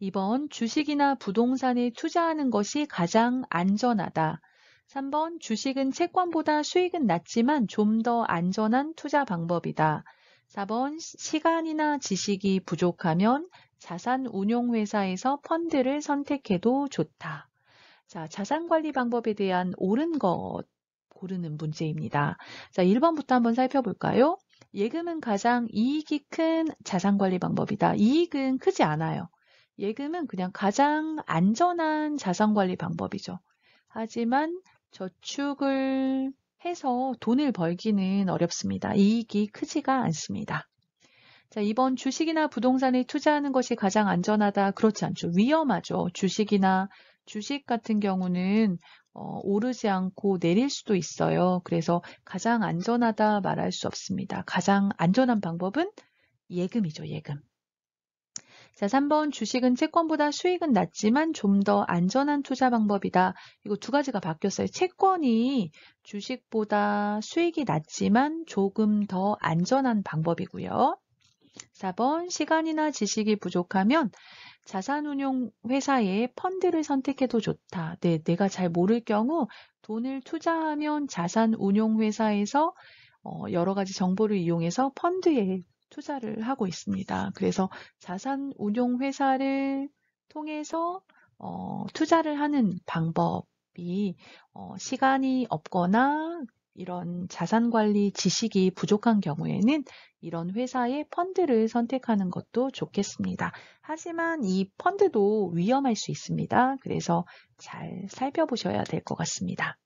2번. 주식이나 부동산에 투자하는 것이 가장 안전하다. 3번. 주식은 채권보다 수익은 낮지만 좀 더 안전한 투자 방법이다. 4번. 시간이나 지식이 부족하면 자산운용회사에서 펀드를 선택해도 좋다. 자, 자산관리 방법에 대한 옳은 것 고르는 문제입니다. 자, 1번부터 한번 살펴볼까요? 예금은 가장 이익이 큰 자산관리 방법이다. 이익은 크지 않아요. 예금은 그냥 가장 안전한 자산관리 방법이죠. 하지만 저축을 해서 돈을 벌기는 어렵습니다. 이익이 크지가 않습니다. 자, 2번 주식이나 부동산에 투자하는 것이 가장 안전하다. 그렇지 않죠. 위험하죠. 주식 같은 경우는 오르지 않고 내릴 수도 있어요. 그래서 가장 안전하다 말할 수 없습니다. 가장 안전한 방법은 예금이죠. 예금. 자, 3번 주식은 채권보다 수익은 낮지만 좀 더 안전한 투자 방법이다. 이거 두 가지가 바뀌었어요. 채권이 주식보다 수익이 낮지만 조금 더 안전한 방법이고요. 4번 시간이나 지식이 부족하면 자산운용 회사의 펀드를 선택해도 좋다. 네, 내가 잘 모를 경우 돈을 투자하면 자산운용 회사에서 여러 가지 정보를 이용해서 펀드에 투자를 하고 있습니다. 그래서 자산운용 회사를 통해서 투자를 하는 방법이 시간이 없거나 이런 자산관리 지식이 부족한 경우에는 이런 회사의 펀드를 선택하는 것도 좋겠습니다. 하지만 이 펀드도 위험할 수 있습니다. 그래서 잘 살펴보셔야 될 것 같습니다.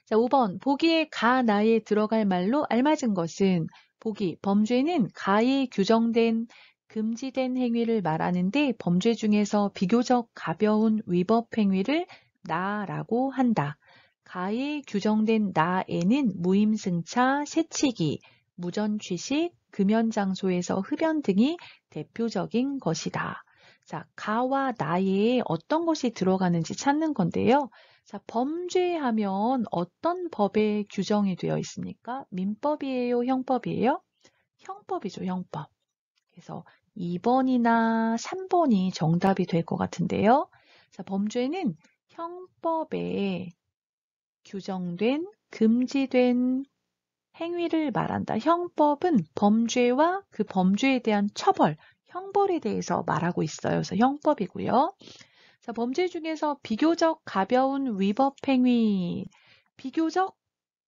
자, 5번. 보기에 가, 나에 들어갈 말로 알맞은 것은 보기. 범죄는 가에 규정된 금지된 행위를 말하는데 범죄 중에서 비교적 가벼운 위법 행위를 나라고 한다. 가에 규정된 나에는 무임승차, 새치기, 무전취식, 금연장소에서 흡연 등이 대표적인 것이다. 자, 가와 나에 어떤 것이 들어가는지 찾는 건데요. 자, 범죄하면 어떤 법에 규정이 되어 있습니까? 민법이에요? 형법이에요? 형법이죠, 형법. 그래서 2번이나 3번이 정답이 될 것 같은데요. 자, 범죄는 형법에 규정된, 금지된 행위를 말한다. 형법은 범죄와 그 범죄에 대한 처벌, 형벌에 대해서 말하고 있어요. 그래서 형법이고요. 자, 범죄 중에서 비교적 가벼운 위법 행위, 비교적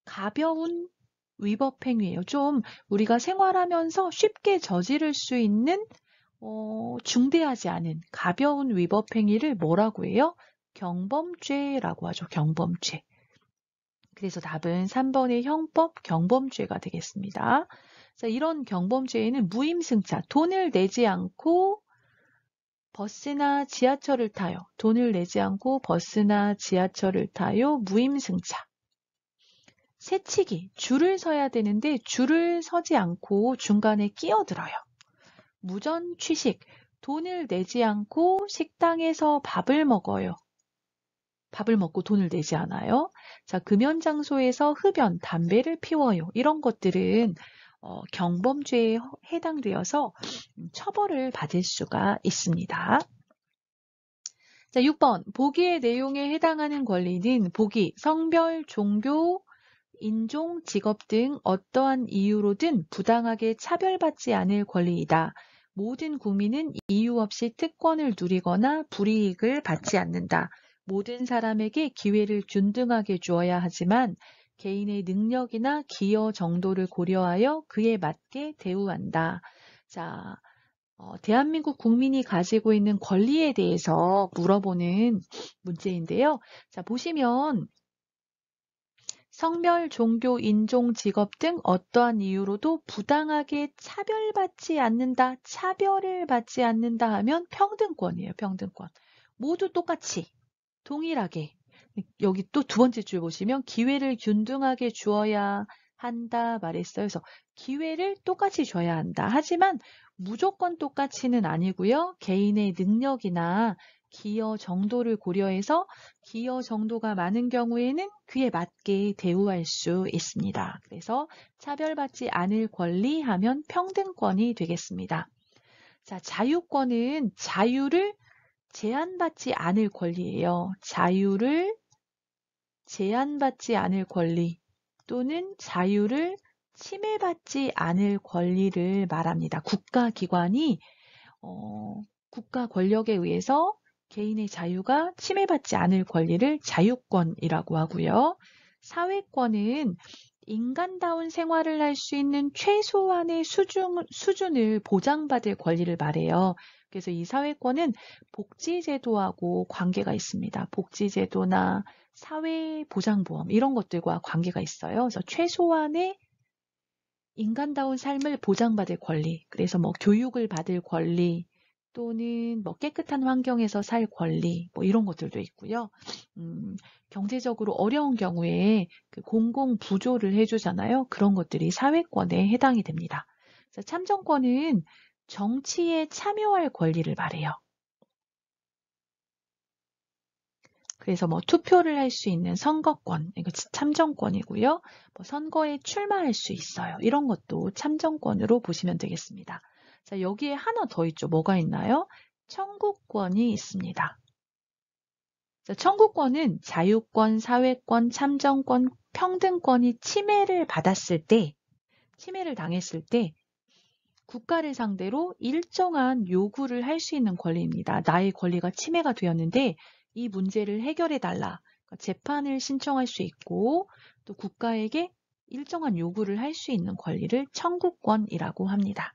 가벼운 위법 행위예요. 좀 우리가 생활하면서 쉽게 저지를 수 있는 중대하지 않은 가벼운 위법 행위를 뭐라고 해요? 경범죄라고 하죠. 경범죄. 그래서 답은 3번의 형법 경범죄가 되겠습니다. 자, 이런 경범죄에는 무임승차, 돈을 내지 않고 버스나 지하철을 타요. 돈을 내지 않고 버스나 지하철을 타요. 무임승차. 새치기, 줄을 서야 되는데 줄을 서지 않고 중간에 끼어들어요. 무전취식, 돈을 내지 않고 식당에서 밥을 먹어요. 밥을 먹고 돈을 내지 않아요. 자, 금연장소에서 흡연, 담배를 피워요. 이런 것들은 경범죄에 해당되어서 처벌을 받을 수가 있습니다. 자, 6번. 보기의 내용에 해당하는 권리는 보기, 성별, 종교, 인종, 직업 등 어떠한 이유로든 부당하게 차별받지 않을 권리이다. 모든 국민은 이유 없이 특권을 누리거나 불이익을 받지 않는다. 모든 사람에게 기회를 균등하게 주어야 하지만 개인의 능력이나 기여 정도를 고려하여 그에 맞게 대우한다. 자, 대한민국 국민이 가지고 있는 권리에 대해서 물어보는 문제인데요. 자, 보시면 성별, 종교, 인종, 직업 등 어떠한 이유로도 부당하게 차별받지 않는다, 차별을 받지 않는다 하면 평등권이에요. 평등권. 모두 똑같이, 동일하게. 여기 또 두 번째 줄 보시면 기회를 균등하게 주어야 한다 말했어요. 그래서 기회를 똑같이 줘야 한다. 하지만 무조건 똑같이는 아니고요. 개인의 능력이나 기여 정도를 고려해서 기여 정도가 많은 경우에는 그에 맞게 대우할 수 있습니다. 그래서 차별받지 않을 권리 하면 평등권이 되겠습니다. 자, 자유권은 자유를 제한받지 않을 권리예요. 자유를 제한받지 않을 권리 또는 자유를 침해받지 않을 권리를 말합니다. 국가기관이 국가 권력에 의해서 개인의 자유가 침해받지 않을 권리를 자유권이라고 하고요. 사회권은 인간다운 생활을 할 수 있는 최소한의 수준을 보장받을 권리를 말해요. 그래서 이 사회권은 복지제도하고 관계가 있습니다. 복지제도나 사회보장보험 이런 것들과 관계가 있어요. 그래서 최소한의 인간다운 삶을 보장받을 권리, 그래서 뭐 교육을 받을 권리, 또는 뭐 깨끗한 환경에서 살 권리, 뭐 이런 것들도 있고요. 경제적으로 어려운 경우에 그 공공 부조를 해주잖아요. 그런 것들이 사회권에 해당이 됩니다. 그래서 참정권은 정치에 참여할 권리를 말해요. 그래서 뭐 투표를 할 수 있는 선거권, 이거 참정권이고요. 뭐 선거에 출마할 수 있어요. 이런 것도 참정권으로 보시면 되겠습니다. 자, 여기에 하나 더 있죠. 뭐가 있나요? 청구권이 있습니다. 자, 청구권은 자유권, 사회권, 참정권, 평등권이 침해를 받았을 때, 침해를 당했을 때 국가를 상대로 일정한 요구를 할 수 있는 권리입니다. 나의 권리가 침해가 되었는데 이 문제를 해결해달라. 재판을 신청할 수 있고 또 국가에게 일정한 요구를 할 수 있는 권리를 청구권이라고 합니다.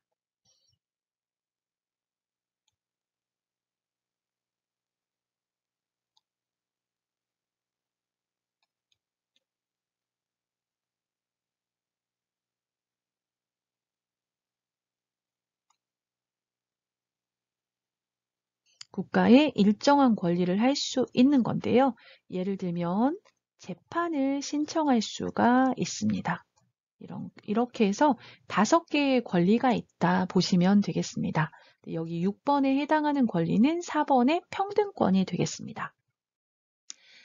국가에 일정한 권리를 할 수 있는 건데요. 예를 들면 재판을 신청할 수가 있습니다. 이렇게 해서 5개의 권리가 있다 보시면 되겠습니다. 여기 6번에 해당하는 권리는 4번의 평등권이 되겠습니다.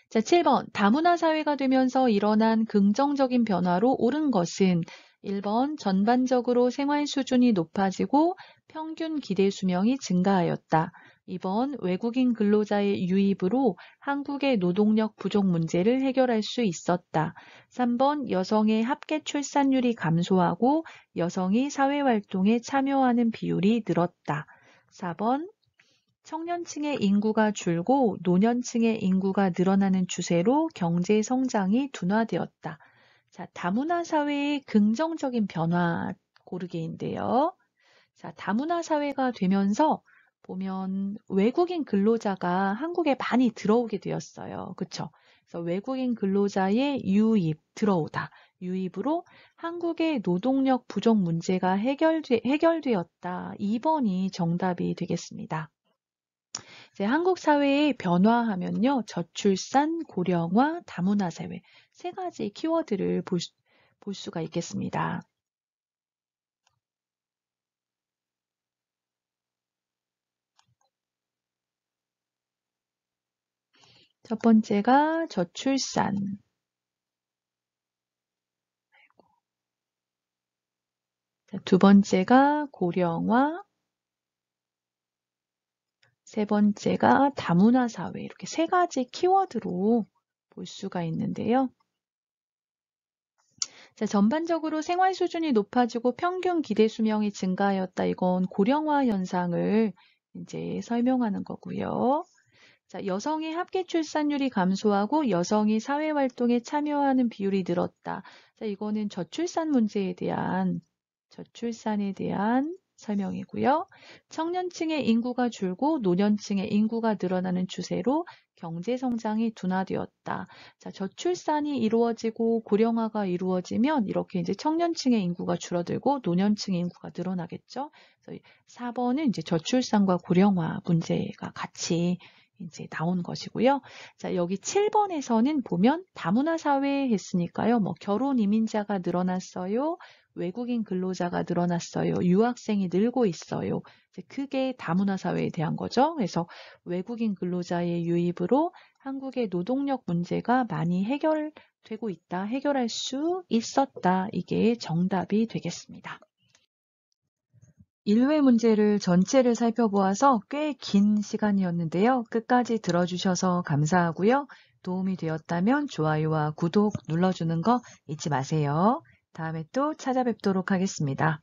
자, 7번. 다문화 사회가 되면서 일어난 긍정적인 변화로 옳은 것은 1번. 전반적으로 생활 수준이 높아지고 평균 기대 수명이 증가하였다. 2번. 외국인 근로자의 유입으로 한국의 노동력 부족 문제를 해결할 수 있었다. 3번. 여성의 합계 출산율이 감소하고 여성이 사회활동에 참여하는 비율이 늘었다. 4번. 청년층의 인구가 줄고 노년층의 인구가 늘어나는 추세로 경제 성장이 둔화되었다. 자, 다문화 사회의 긍정적인 변화 고르기인데요. 자, 다문화 사회가 되면서 보면 외국인 근로자가 한국에 많이 들어오게 되었어요. 그렇죠? 그래서 외국인 근로자의 유입, 들어오다. 유입으로 한국의 노동력 부족 문제가 해결되었다. 2번이 정답이 되겠습니다. 이제 한국 사회의 변화하면요. 저출산, 고령화, 다문화 사회 3가지 키워드를 볼 수가 있겠습니다. 첫 번째가 저출산. 두 번째가 고령화. 세 번째가 다문화 사회. 이렇게 3가지 키워드로 볼 수가 있는데요. 자, 전반적으로 생활 수준이 높아지고 평균 기대 수명이 증가하였다. 이건 고령화 현상을 이제 설명하는 거고요. 자, 여성의 합계 출산율이 감소하고 여성이 사회활동에 참여하는 비율이 늘었다. 자, 이거는 저출산에 대한 설명이고요. 청년층의 인구가 줄고 노년층의 인구가 늘어나는 추세로 경제 성장이 둔화되었다. 자, 저출산이 이루어지고 고령화가 이루어지면 이렇게 이제 청년층의 인구가 줄어들고 노년층의 인구가 늘어나겠죠. 그래서 4번은 이제 저출산과 고령화 문제가 같이 이제 나온 것이고요. 자, 여기 7번에서는 보면 다문화 사회 했으니까요. 뭐 결혼 이민자가 늘어났어요. 외국인 근로자가 늘어났어요. 유학생이 늘고 있어요. 이제 크게 다문화 사회에 대한 거죠. 그래서 외국인 근로자의 유입으로 한국의 노동력 문제가 많이 해결되고 있다, 해결할 수 있었다. 이게 정답이 되겠습니다. 1회 문제를 전체를 살펴보아서 꽤 긴 시간이었는데요. 끝까지 들어주셔서 감사하고요. 도움이 되었다면 좋아요와 구독 눌러주는 거 잊지 마세요. 다음에 또 찾아뵙도록 하겠습니다.